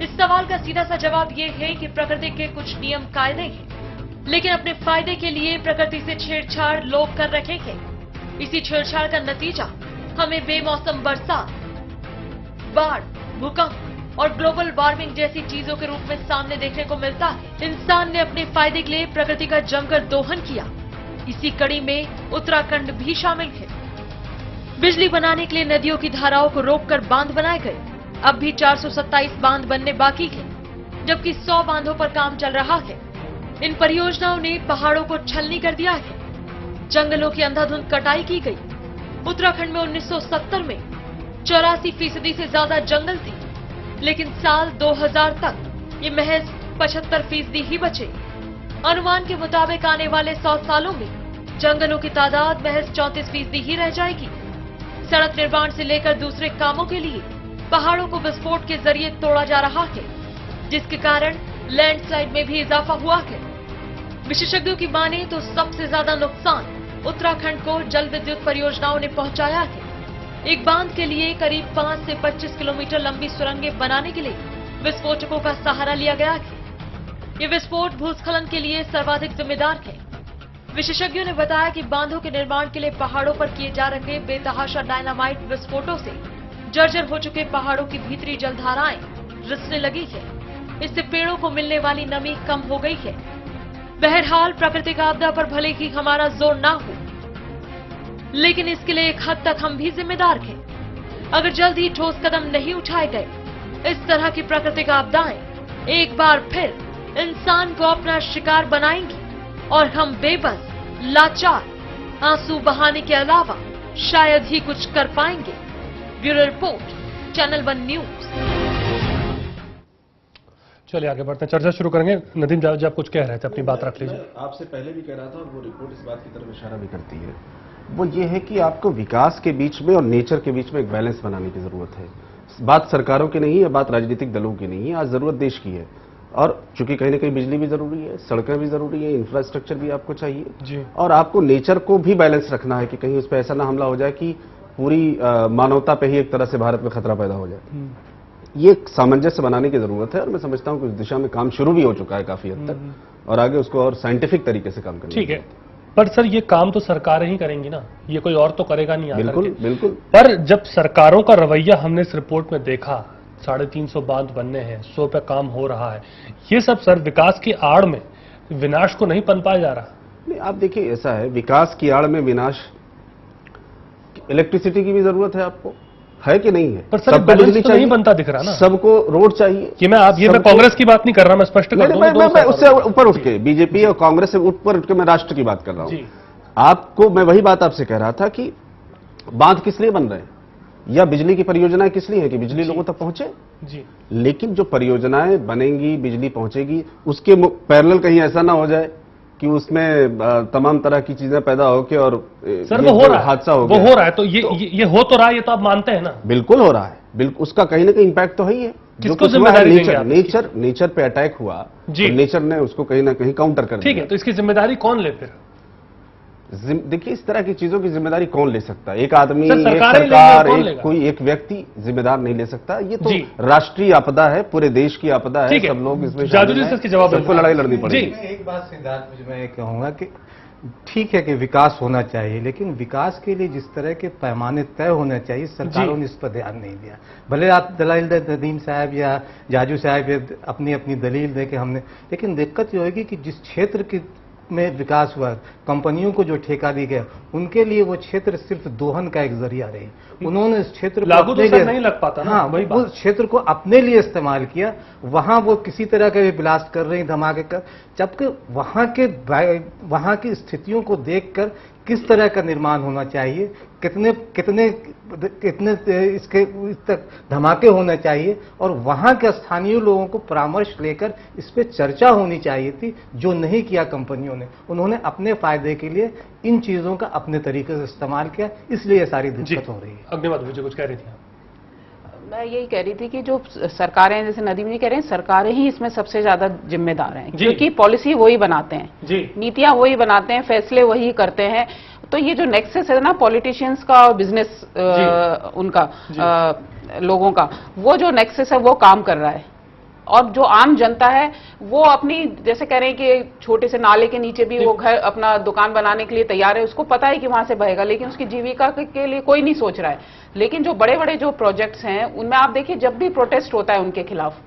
[SPEAKER 17] इस सवाल का सीधा सा जवाब ये है कि प्रकृति के कुछ नियम कायदे हैं, लेकिन अपने फायदे के लिए प्रकृति से छेड़छाड़ लोग कर रहे हैं। इसी छेड़छाड़ का नतीजा हमें बेमौसम बरसात, बाढ़, भूकंप और ग्लोबल वार्मिंग जैसी चीजों के रूप में सामने देखने को मिलता है। इंसान ने अपने फायदे के लिए प्रकृति का जमकर दोहन किया। इसी कड़ी में उत्तराखंड भी शामिल है। बिजली बनाने के लिए नदियों की धाराओं को रोककर बांध बनाए गए। अब भी 427 बांध बनने बाकी हैं, जबकि 100 बांधों पर काम चल रहा है। इन परियोजनाओं ने पहाड़ों को छलनी कर दिया है। जंगलों की अंधाधुंध कटाई की गई। उत्तराखंड में 1970 में 84% से ज्यादा जंगल थे, लेकिन साल 2000 तक ये महज 75% ही बचे। अनुमान के मुताबिक आने वाले 100 सालों में जंगलों की तादाद महज 34% ही रह जाएगी। सड़क निर्माण से लेकर दूसरे कामों के लिए पहाड़ों को विस्फोट के जरिए तोड़ा जा रहा है, जिसके कारण लैंडस्लाइड में भी इजाफा हुआ है। विशेषज्ञों की माने तो सबसे ज्यादा नुकसान उत्तराखंड को जल विद्युत परियोजनाओं ने पहुंचाया है। एक बांध के लिए करीब 5 से 25 किलोमीटर लंबी सुरंगें बनाने के लिए विस्फोटकों का सहारा लिया गया है। ये विस्फोट भूस्खलन के लिए सर्वाधिक जिम्मेदार है। विशेषज्ञों ने बताया कि बांधों के निर्माण के लिए पहाड़ों पर किए जा रहे बेतहाशा डायनामाइट विस्फोटों से जर्जर हो चुके पहाड़ों की भीतरी जलधाराएं रिसने लगी है। इससे पेड़ों को मिलने वाली नमी कम हो गई है। बहरहाल प्राकृतिक आपदा पर भले ही हमारा जोर ना हो, लेकिन इसके लिए एक हद तक हम भी जिम्मेदार हैं। अगर जल्द ही ठोस कदम नहीं उठाए गए, इस तरह की प्राकृतिक आपदाएं एक बार फिर इंसान को अपना शिकार बनाएंगी और हम बेबस, लाचार, आंसू बहाने के अलावा शायद ही कुछ कर पाएंगे। Bureau report, channel 1 news.
[SPEAKER 10] चलिए आगे बढ़ते हैं, चर्चा शुरू करेंगे। नदीम जावेद जी, आप कुछ कह रहे थे, अपनी बात रख लीजिए।
[SPEAKER 13] आपसे पहले भी कह रहा था और वो रिपोर्ट इस बात की तरफ इशारा भी करती है, वो ये है कि आपको विकास के बीच में और नेचर के बीच में एक बैलेंस बनाने की जरूरत है। बात सरकारों की नहीं है, बात राजनीतिक दलों की नहीं है, आज जरूरत देश की है। और चूंकि कहीं ना कहीं बिजली भी जरूरी है, सड़कें भी जरूरी है, इंफ्रास्ट्रक्चर भी आपको चाहिए
[SPEAKER 10] जी।
[SPEAKER 13] और आपको नेचर को भी बैलेंस रखना है कि कहीं उस पर ऐसा ना हमला हो जाए कि पूरी मानवता पे ही एक तरह से भारत में खतरा पैदा हो जाए। ये एक सामंजस्य बनाने की जरूरत है और मैं समझता हूं कि उस दिशा में काम शुरू भी हो चुका है काफी हद तक और आगे उसको और साइंटिफिक तरीके से काम करना।
[SPEAKER 10] ठीक है, पर सर ये काम तो सरकारें ही करेंगी ना, ये कोई और तो करेगा नहीं।
[SPEAKER 13] बिल्कुल बिल्कुल।
[SPEAKER 10] पर जब सरकारों का रवैया हमने इस रिपोर्ट में देखा, 350 बांध बनने हैं, 100 पे काम हो रहा है, ये सब सर विकास की आड़ में विनाश को नहीं पनपाया जा रहा?
[SPEAKER 13] नहीं, आप देखिए ऐसा है, विकास की आड़ में विनाश, इलेक्ट्रिसिटी की भी जरूरत है आपको, है कि नहीं है?
[SPEAKER 10] पर सर बिजली तो नहीं बनता दिख रहा ना।
[SPEAKER 13] सबको रोड चाहिए
[SPEAKER 10] कि मैं कांग्रेस की बात नहीं कर रहा, मैं स्पष्ट कर दूं।
[SPEAKER 13] मैं उससे ऊपर उठ के, बीजेपी और कांग्रेस से ऊपर उठ के मैं राष्ट्र की बात कर रहा हूं। आपको मैं वही बात आपसे कह रहा था कि बांध किस लिए बन रहे हैं या बिजली की परियोजनाएं किस लिए है कि बिजली लोगों तक पहुंचे
[SPEAKER 10] जी।
[SPEAKER 13] लेकिन जो परियोजनाएं बनेंगी, बिजली पहुंचेगी, उसके पैरेलल कहीं ऐसा ना हो जाए कि उसमें तमाम तरह की चीजें पैदा होके और
[SPEAKER 10] सर वो हो रहा है,
[SPEAKER 13] हादसा हो
[SPEAKER 10] गया। वो हो रहा है, तो ये हो तो रहा है, ये तो आप मानते हैं ना?
[SPEAKER 13] बिल्कुल हो रहा है, बिल्कुल। उसका कहीं ना कहीं इंपैक्ट तो है ही है।
[SPEAKER 10] किसको जिम्मेदारी देंगे आप?
[SPEAKER 13] नेचर पे अटैक हुआ जी, नेचर ने उसको कहीं ना कहीं काउंटर कर दिया।
[SPEAKER 10] ठीक है, तो इसकी जिम्मेदारी कौन ले फिर?
[SPEAKER 13] देखिए, इस तरह की चीजों की जिम्मेदारी कौन ले सकता है? एक आदमी, एक सरकार, कोई एक व्यक्ति जिम्मेदार नहीं ले सकता। ये तो राष्ट्रीय आपदा है, पूरे देश की आपदा है, सब लोग इसमें सबको लड़ाई लड़नी पड़ेगी।
[SPEAKER 14] एक बात सिद्धार्थ, मैं कहूंगा कि ठीक है कि विकास होना चाहिए, लेकिन विकास के लिए जिस तरह के पैमाने तय होने चाहिए, सरकारों ने इस पर ध्यान नहीं दिया। भले आप दलाइल नदीम साहब या जाजू साहब अपनी अपनी दलील दे के हमने, लेकिन दिक्कत ये होगी कि जिस क्षेत्र की में विकास हुआ, कंपनियों को जो ठेका दी गया, उनके लिए वो क्षेत्र सिर्फ दोहन का एक जरिया रही। उन्होंने इस क्षेत्र को
[SPEAKER 10] लागू
[SPEAKER 14] अपने
[SPEAKER 10] तो
[SPEAKER 14] लिए
[SPEAKER 10] नहीं लग पाता ना,
[SPEAKER 14] हाँ,
[SPEAKER 10] वही
[SPEAKER 14] उस क्षेत्र को अपने लिए इस्तेमाल किया। वहां वो किसी तरह के भी ब्लास्ट कर रहे हैं, धमाके कर, जबकि वहां की स्थितियों को देखकर किस तरह का निर्माण होना चाहिए, कितने कितने कितने इसके इस तक धमाके होने चाहिए, और वहां के स्थानीय लोगों को परामर्श लेकर इस पे चर्चा होनी चाहिए थी, जो नहीं किया कंपनियों ने। उन्होंने अपने फायदे के लिए इन चीजों का अपने तरीके से इस्तेमाल किया, इसलिए ये सारी दिक्कत हो रही है।
[SPEAKER 10] अग्निहोत्री मुझे कुछ कह रही थी।
[SPEAKER 15] मैं यही कह रही थी कि जो सरकारें, जैसे नदीम जी कह रहे हैं, सरकारें ही इसमें सबसे ज्यादा जिम्मेदार हैं, क्योंकि पॉलिसी वही बनाते हैं, नीतियां वही बनाते हैं, फैसले वही करते हैं। तो ये जो नेक्सस है ना पॉलिटिशियंस का और बिजनेस उनका लोगों का, वो जो नेक्सस है वो काम कर रहा है। और जो आम जनता है वो अपनी, जैसे कह रहे हैं कि छोटे से नाले के नीचे भी वो घर अपना दुकान बनाने के लिए तैयार है, उसको पता है कि वहां से बहेगा, लेकिन उसकी जीविका के लिए कोई नहीं सोच रहा है। लेकिन जो बड़े बड़े जो प्रोजेक्ट्स हैं उनमें आप देखिए, जब भी प्रोटेस्ट होता है उनके खिलाफ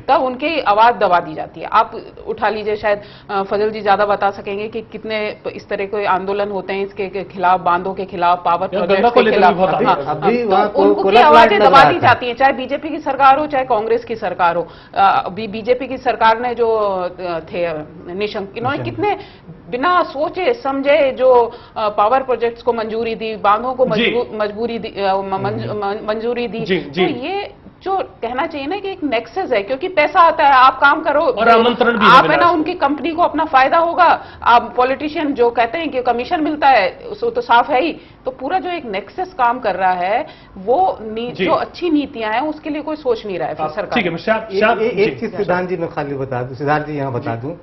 [SPEAKER 15] तब उनकी आवाज दबा दी जाती है। आप उठा लीजिए, शायद फजल जी ज्यादा बता सकेंगे कि कितने इस तरह के आंदोलन होते हैं इसके खिलाफ, बांधों के खिलाफ, पावर प्रोजेक्ट के खिलाफ, तो उनकी आवाजें दबा दी जाती है, चाहे बीजेपी की सरकार हो चाहे कांग्रेस की सरकार हो। बीजेपी की सरकार ने जो थे निशंक, इन्होंने कितने बिना सोचे समझे जो पावर प्रोजेक्ट्स को मंजूरी दी, बांधों को मंजूरी दी। तो ये जो कहना चाहिए ना कि एक नेक्सस है, क्योंकि पैसा आता है, आप काम करो और आमंत्रण भी आप है ना, उनकी कंपनी को अपना फायदा होगा। आप पॉलिटिशियन जो कहते हैं कि कमीशन मिलता है उसको तो साफ है ही। तो पूरा जो एक नेक्सस काम कर रहा है वो जो अच्छी नीतियां हैं उसके लिए कोई सोच नहीं रहा है फिर सरकार।
[SPEAKER 14] एक चीज सिद्धार्थ जी मैं खाली बता दूं, सिद्धार्थ जी यहाँ बता दूं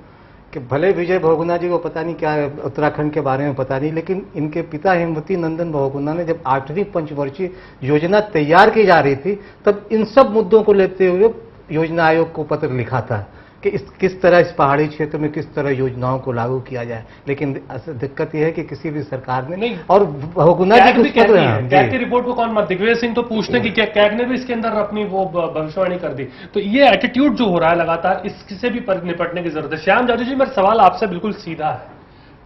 [SPEAKER 14] कि भले विजय बहुगुणा जी को पता नहीं क्या उत्तराखंड के बारे में पता नहीं, लेकिन इनके पिता हेमवती नंदन बहुगुणा ने जब 8वीं पंचवर्षीय योजना तैयार की जा रही थी तब इन सब मुद्दों को लेते हुए योजना आयोग को पत्र लिखा था कि किस तरह इस पहाड़ी क्षेत्र में किस तरह योजनाओं को लागू किया जाए। लेकिन दिक्कत यह है कि किसी भी सरकार ने नहीं, और बहुगुणा जी की
[SPEAKER 10] रिपोर्ट को कौन मत, दिग्विजय सिंह तो पूछते कि क्या कैग ने भी इसके अंदर अपनी वो भविष्यवाणी कर दी। तो ये एटीट्यूड जो हो रहा है लगातार, इससे भी निपटने की जरूरत है। श्याम जाजू जी, मेरा सवाल आपसे बिल्कुल सीधा है,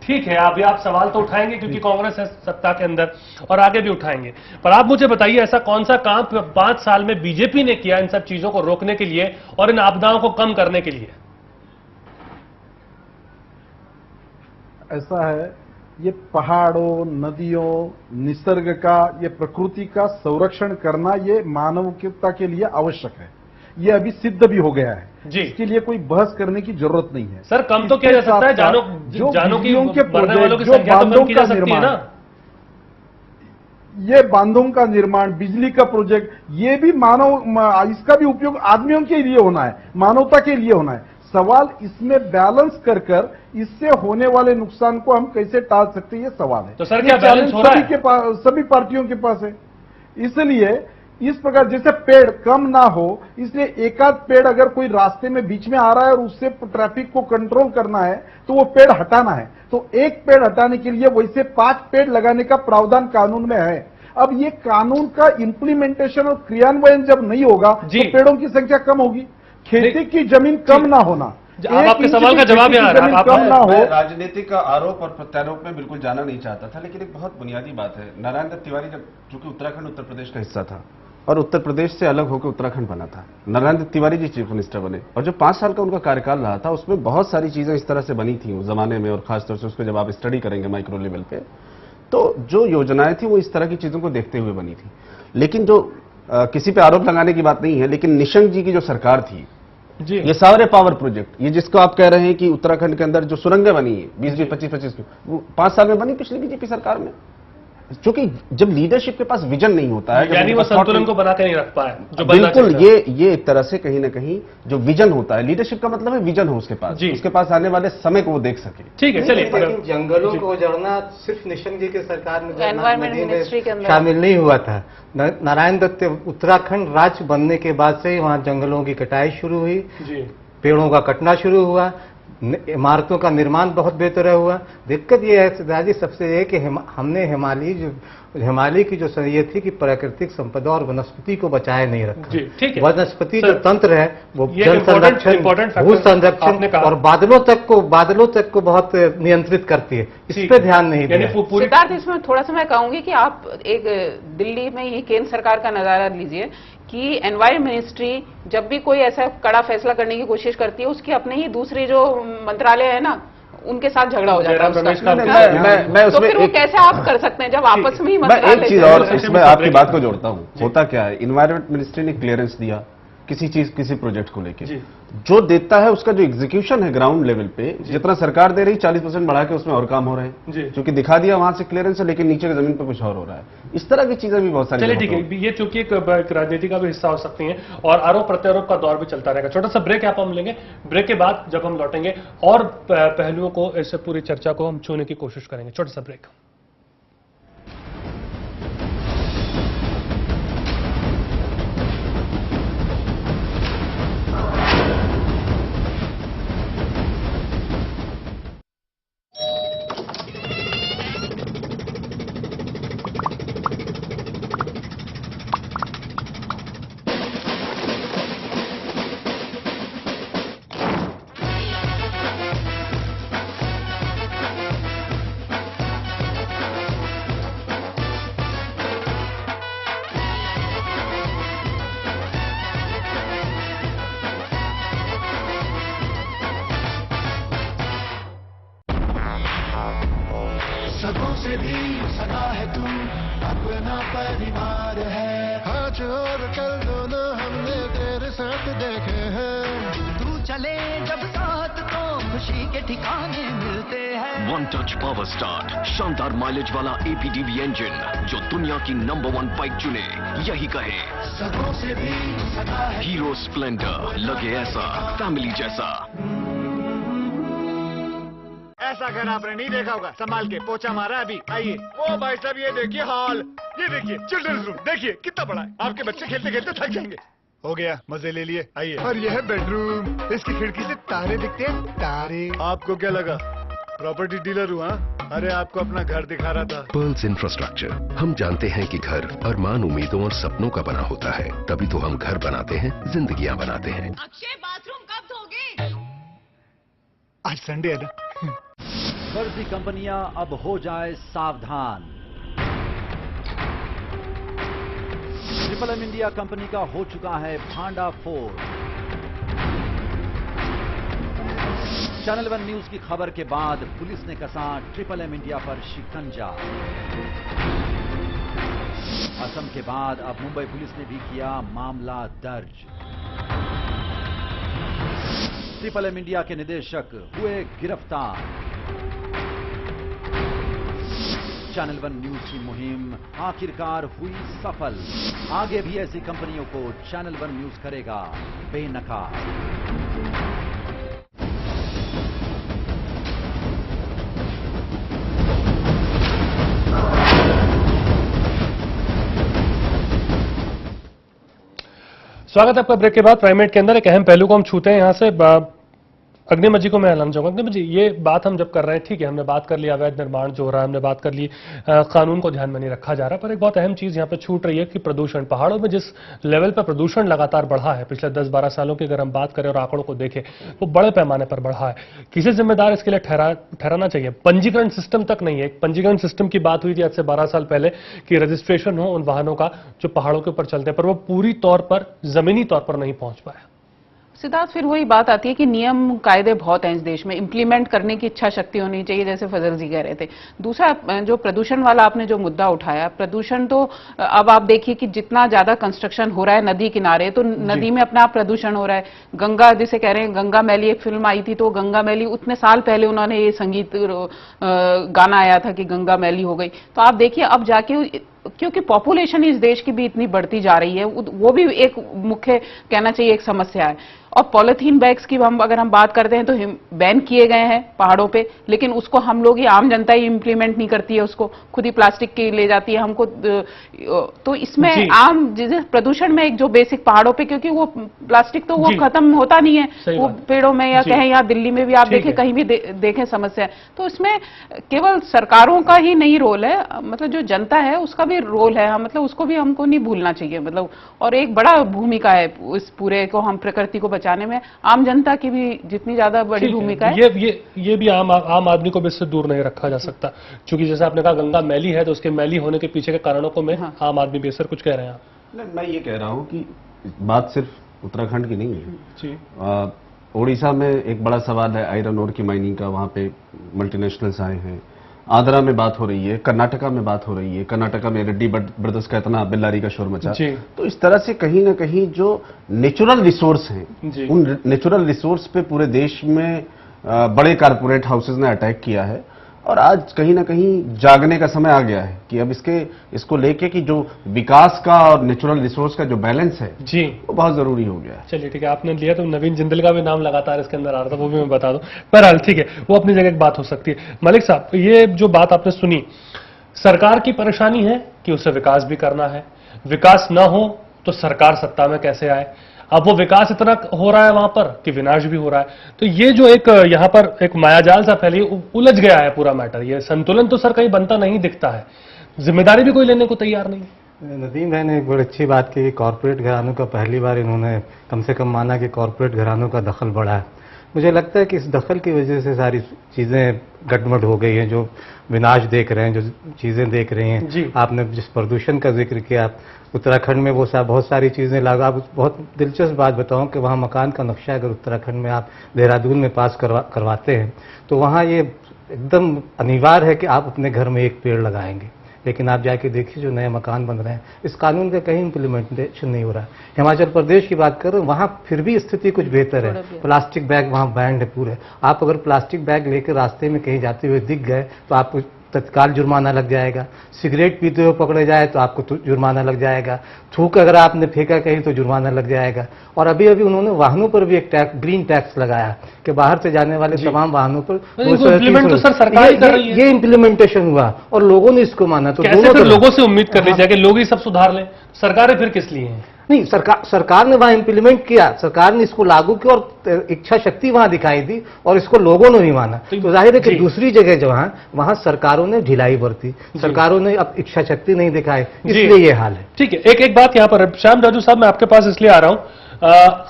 [SPEAKER 10] ठीक है अभी आप सवाल तो उठाएंगे क्योंकि कांग्रेस है सत्ता के अंदर और आगे भी उठाएंगे, पर आप मुझे बताइए ऐसा कौन सा काम 5 साल में बीजेपी ने किया इन सब चीजों को रोकने के लिए और इन आपदाओं को कम करने के लिए?
[SPEAKER 12] ऐसा है, ये पहाड़ों, नदियों, निसर्ग का, ये प्रकृति का संरक्षण करना ये मानवता के लिए आवश्यक है। ये अभी सिद्ध भी हो गया है जी, इसके लिए कोई बहस करने की जरूरत नहीं है।
[SPEAKER 10] सर कम तो किया जा सकता है, जानों की मरने वालों की संख्या तो कम की जा सकती है ना।
[SPEAKER 12] ये बांधों का निर्माण, बिजली का प्रोजेक्ट, ये भी इसका भी उपयोग आदमियों के लिए होना है, मानवता के लिए होना है। सवाल इसमें बैलेंस कर इससे होने वाले नुकसान को हम कैसे टाल सकते हैं, ये सवाल है।
[SPEAKER 10] तो सर क्या बैलेंस हो रहा है?
[SPEAKER 12] सभी पार्टियों के पास है। इसलिए इस प्रकार जैसे पेड़ कम ना हो, इसलिए एकाध पेड़ अगर कोई रास्ते में बीच में आ रहा है और उससे ट्रैफिक को कंट्रोल करना है तो वो पेड़ हटाना है, तो एक पेड़ हटाने के लिए वैसे 5 पेड़ लगाने का प्रावधान कानून में है। अब ये कानून का इंप्लीमेंटेशन और क्रियान्वयन जब नहीं होगा तो पेड़ों की संख्या कम होगी, खेती की जमीन कम ना होना।
[SPEAKER 10] आपके सवाल का जवाब
[SPEAKER 13] कम ना हो। राजनीतिक आरोप और प्रत्यारोप में बिल्कुल जाना नहीं चाहता था, लेकिन एक बहुत बुनियादी बात है, नारायण दत्त तिवारी जब चूंकि उत्तराखंड उत्तर प्रदेश का हिस्सा था और उत्तर प्रदेश से अलग होकर उत्तराखंड बना था, नारायण दत्त तिवारी जी चीफ मिनिस्टर बने और जो 5 साल का उनका कार्यकाल रहा था उसमें बहुत सारी चीजें इस तरह से बनी थी उस जमाने में, और खासतौर से उसको जब आप स्टडी करेंगे माइक्रो लेवल पे तो जो योजनाएं थी वो इस तरह की चीजों को देखते हुए बनी थी। लेकिन जो किसी पे आरोप लगाने की बात नहीं है, लेकिन निशंक जी की जो सरकार थी जी, ये सारे पावर प्रोजेक्ट, ये जिसको आप कह रहे हैं कि उत्तराखंड के अंदर जो सुरंगें बनी है 20-20, 25-25 वो 5 साल में बनी पिछली बीजेपी सरकार में। क्योंकि जब लीडरशिप के पास विजन नहीं होता है,
[SPEAKER 10] यानी वो संतुलन को बना के नहीं रख पाए जो
[SPEAKER 13] बिल्कुल, ये एक तरह से कहीं ना कहीं जो विजन होता है, लीडरशिप का मतलब है विजन हो उसके पास, उसके पास आने वाले समय को वो देख सके।
[SPEAKER 10] ठीक है, चलिए।
[SPEAKER 14] लेकिन जंगलों को उजाड़ना सिर्फ निशंक जी की सरकार में शामिल नहीं हुआ था। नारायण दत्त उत्तराखंड राज्य बनने के बाद से वहां जंगलों की कटाई शुरू हुई, पेड़ों का कटना शुरू हुआ। इमारतों का निर्माण बहुत बेहतर हुआ। दिक्कत ये है सिद्धार्थ जी, सबसे ये कि हमने हिमालय की जो ये थी कि प्राकृतिक संपदा और वनस्पति को बचाए नहीं रखा। वनस्पति जो तंत्र है वो जल संरक्षण, भू संरक्षण और बादलों तक को बहुत नियंत्रित करती है, इस पे ध्यान नहीं दिया।
[SPEAKER 15] सिद्धार्थ, इसमें थोड़ा सा मैं कहूंगी कि आप एक दिल्ली में ये केंद्र सरकार का नजारा लीजिए कि एनवायरमेंट मिनिस्ट्री जब भी कोई ऐसा कड़ा फैसला करने की कोशिश करती है, उसके अपने ही दूसरे जो मंत्रालय है ना, उनके साथ झगड़ा हो जाता है।
[SPEAKER 13] मैं
[SPEAKER 15] तो फिर वो कैसे आप कर सकते हैं जब आपस में ही
[SPEAKER 13] मैं एक चीज और इसमें आपकी बात को जोड़ता हूँ। होता क्या है, इन्वायरमेंट मिनिस्ट्री ने क्लियरेंस दिया किसी प्रोजेक्ट को लेके, जो देता है उसका जो एग्जीक्यूशन है ग्राउंड लेवल पे, जितना सरकार दे रही 40% बढ़ा के उसमें और काम हो रहे हैं, क्योंकि दिखा दिया वहां से क्लियरेंस है लेकिन नीचे की जमीन पे कुछ और हो रहा है। इस तरह की चीजें भी बहुत सारी।
[SPEAKER 10] चलिए ठीक है, ये चूंकि एक राजनीति का भी हिस्सा हो सकती है और आरोप प्रत्यारोप का दौर भी चलता रहेगा। छोटा सा ब्रेक यहाँ पर हम लेंगे। ब्रेक के बाद जब हम लौटेंगे और पहलुओं को, ऐसे पूरी चर्चा को हम छूने की कोशिश करेंगे। छोटा सा ब्रेक।
[SPEAKER 3] सदों से भी सदा है तू, अपना परिवार है। आज और कल दोनों हमने तेरे साथ देखे हैं।
[SPEAKER 4] तू चले जब साथ तो खुशी के ठिकाने मिलते हैं।
[SPEAKER 5] वन टच पावर स्टार्ट, शानदार माइलेज वाला एपीडीवी इंजन जो दुनिया की नंबर 1 बाइक चुने, यही कहे
[SPEAKER 3] सदों से भी सदा है।
[SPEAKER 5] हीरो स्प्लेंडर, लगे ऐसा फैमिली जैसा।
[SPEAKER 6] ऐसा घर आपने नहीं देखा होगा, संभाल के पोछा मारा अभी। आइए, वो भाई साहब ये देखिए हॉल, ये देखिए चिल्ड्रंस रूम, देखिए कितना बड़ा है। आपके बच्चे खेलते खेलते थक जाएंगे। हो गया, मजे ले लिए। आइए, और ये है बेडरूम, इसकी खिड़की से तारे दिखते हैं, तारे। आपको क्या लगा प्रॉपर्टी डीलर हुआ? अरे आपको अपना घर दिखा रहा था।
[SPEAKER 7] पर्ल्स इंफ्रास्ट्रक्चर, हम जानते हैं कि घर अरमान, उम्मीदों और सपनों का बना होता है, तभी तो हम घर बनाते हैं, जिंदगियां बनाते हैं।
[SPEAKER 2] अक्षय, बाथरूम कब धोगे?
[SPEAKER 6] आज संडे है ना।
[SPEAKER 9] फर्जी कंपनियां अब हो जाए सावधान। ट्रिपल एम इंडिया कंपनी का हो चुका है भांडाफोड़। चैनल 1 न्यूज की खबर के बाद पुलिस ने कसा ट्रिपल एम इंडिया पर शिकंजा। असम के बाद अब मुंबई पुलिस ने भी किया मामला दर्ज। ट्रिपल एम इंडिया के निदेशक हुए गिरफ्तार। चैनल 1 न्यूज की मुहिम आखिरकार हुई सफल। आगे भी ऐसी कंपनियों को चैनल 1 न्यूज करेगा बेनकाब।
[SPEAKER 10] स्वागत है आपका ब्रेक के बाद। प्राइमेट के अंदर एक अहम पहलू को हम छूते हैं। यहां से अग्निमत जी को मैं ऐलान चाहूंगा। अग्निमत जी, ये बात हम जब कर रहे हैं, ठीक है, हमने बात कर ली अवैध निर्माण जो हो रहा है, हमने बात कर ली कानून को ध्यान में नहीं रखा जा रहा, पर एक बहुत अहम चीज यहाँ पे छूट रही है कि प्रदूषण, पहाड़ों में जिस लेवल पर प्रदूषण लगातार बढ़ा है पिछले 10-12 सालों की अगर हम बात करें और आंकड़ों को देखें तो बड़े पैमाने पर बढ़ा है। किसे जिम्मेदार इसके लिए ठहराना चाहिए? पंजीकरण सिस्टम तक नहीं है। एक पंजीकरण सिस्टम की बात हुई थी आज से 12 साल पहले कि रजिस्ट्रेशन हो उन वाहनों का जो पहाड़ों के ऊपर चलते हैं, पर वो पूरी तौर पर, जमीनी तौर पर नहीं पहुंच पाया।
[SPEAKER 15] सिद्धार्थ, फिर वही बात आती है कि नियम कायदे बहुत हैं इस देश में, इंप्लीमेंट करने की इच्छा शक्ति होनी चाहिए, जैसे फजल जी कह रहे थे। दूसरा, जो प्रदूषण वाला आपने जो मुद्दा उठाया, प्रदूषण तो अब आप देखिए कि जितना ज्यादा कंस्ट्रक्शन हो रहा है नदी किनारे, तो नदी में अपना आप प्रदूषण हो रहा है। गंगा, जिसे कह रहे हैं गंगा मैली, एक फिल्म आई थी, तो गंगा मैली उतने साल पहले उन्होंने ये संगीत गाना आया था कि गंगा मैली हो गई। तो आप देखिए अब जाके, क्योंकि पॉपुलेशन इस देश की भी इतनी बढ़ती जा रही है, वो भी एक मुख्य कहना चाहिए एक समस्या है। और पॉलिथीन बैग्स की अगर हम बात करते हैं तो बैन किए गए हैं पहाड़ों पे, लेकिन उसको हम लोग ही आम जनता ही इम्प्लीमेंट नहीं करती है, उसको खुद ही प्लास्टिक की ले जाती है हमको। तो इसमें आम जैसे प्रदूषण में एक जो बेसिक पहाड़ों पे, क्योंकि वो प्लास्टिक तो वो खत्म होता नहीं है, वो पेड़ों में या कहें या दिल्ली में भी आप देखें, कहीं भी देखें समस्या। तो इसमें केवल सरकारों का ही नहीं रोल है, मतलब जो जनता है उसका भी रोल है, मतलब उसको भी हमको नहीं भूलना चाहिए, मतलब और एक बड़ा भूमिका है इस पूरे को हम प्रकृति को बचाने में, आम जनता की भी जितनी ज्यादा बड़ी भूमिका है।
[SPEAKER 10] ये भी आम आदमी को भी इससे दूर नहीं रखा जा सकता, क्योंकि जैसे आपने कहा गंगा मैली है, तो उसके मैली होने के पीछे के कारणों को मैं आम आदमी भी। सर कुछ कह रहे हैं आप?
[SPEAKER 13] मैं ये कह रहा हूं कि बात सिर्फ उत्तराखंड की नहीं है। ओडिशा में एक बड़ा सवाल है आयरन ओर की माइनिंग का, वहां पे मल्टीनेशनल्स आए हैं। आंध्रा में बात हो रही है, कर्नाटका में बात हो रही है, कर्नाटका में रेड्डी ब्रदर्स का इतना बिल्लारी का शोर मचा। तो इस तरह से कहीं ना कहीं जो नेचुरल रिसोर्स हैं, उन नेचुरल रिसोर्स पे पूरे देश में बड़े कारपोरेट हाउसेज ने अटैक किया है, और आज कहीं ना कहीं जागने का समय आ गया है कि अब इसको लेके कि जो विकास का और नेचुरल रिसोर्स का जो बैलेंस है वो बहुत जरूरी हो गया है।
[SPEAKER 10] चलिए ठीक है, आपने लिया तो नवीन जिंदल का भी नाम लगातार इसके अंदर आ रहा था, वो भी मैं बता दूं। बहरहाल ठीक है, वो अपनी जगह एक बात हो सकती है। मलिक साहब, ये जो बात आपने सुनी, सरकार की परेशानी है कि उसे विकास भी करना है, विकास न हो तो सरकार सत्ता में कैसे आए। अब वो विकास इतना हो रहा है वहां पर कि विनाश भी हो रहा है। तो ये जो एक यहां पर एक मायाजाल सा फैली, उलझ गया है पूरा मैटर। ये संतुलन तो सर कहीं बनता नहीं दिखता है, जिम्मेदारी भी कोई लेने को तैयार नहीं है।
[SPEAKER 14] नदीम भाई ने एक बड़ी अच्छी बात की, कॉर्पोरेट घरानों का पहली बार इन्होंने कम से कम माना कि कॉर्पोरेट घरानों का दखल बढ़ा है। मुझे लगता है कि इस दखल की वजह से सारी चीजें गड़बड़ हो गई हैं, जो विनाश देख रहे हैं, जो चीजें देख रहे हैं। आपने जिस प्रदूषण का जिक्र किया, उत्तराखंड में वो बहुत सारी चीजें लागू। आप बहुत दिलचस्प बात बताऊं कि वहाँ मकान का नक्शा अगर उत्तराखंड में आप देहरादून में पास करवाते हैं तो वहाँ ये एकदम अनिवार्य है कि आप अपने घर में एक पेड़ लगाएंगे, लेकिन आप जाके देखिए जो नए मकान बन रहे हैं, इस कानून का कहीं इम्प्लीमेंटेशन नहीं हो रहा है। हिमाचल प्रदेश की बात करें, वहाँ फिर भी स्थिति कुछ बेहतर है, प्लास्टिक बैग वहाँ बैंड है पूरे। आप अगर प्लास्टिक बैग लेकर रास्ते में कहीं जाते हुए दिख गए तो आपको तत्काल जुर्माना लग जाएगा। सिगरेट पीते हुए पकड़े जाए तो आपको जुर्माना लग जाएगा। थूक अगर आपने फेंका कहीं तो जुर्माना लग जाएगा। और अभी अभी उन्होंने वाहनों पर भी एक टैक्स, ग्रीन टैक्स लगाया कि बाहर से जाने वाले तमाम वाहनों पर ये इम्प्लीमेंटेशन हुआ और लोगों ने इसको माना। तो
[SPEAKER 10] कैसे फिर लोगों से उम्मीद कर ली जाए कि लोग ही सब सुधार लें? सरकारें फिर किस लिए हैं?
[SPEAKER 14] नहीं, सरकार ने वहां इंप्लीमेंट किया, सरकार ने इसको लागू किया और इच्छा शक्ति वहां दिखाई दी और इसको लोगों ने नहीं माना। तो जाहिर है कि दूसरी जगह जहां वहां सरकारों ने ढिलाई बरती, सरकारों ने अब इच्छा शक्ति नहीं दिखाई, इसलिए ये हाल है।
[SPEAKER 10] ठीक है, एक बात यहाँ पर श्याम जाजू साहब, मैं आपके पास इसलिए आ रहा हूं,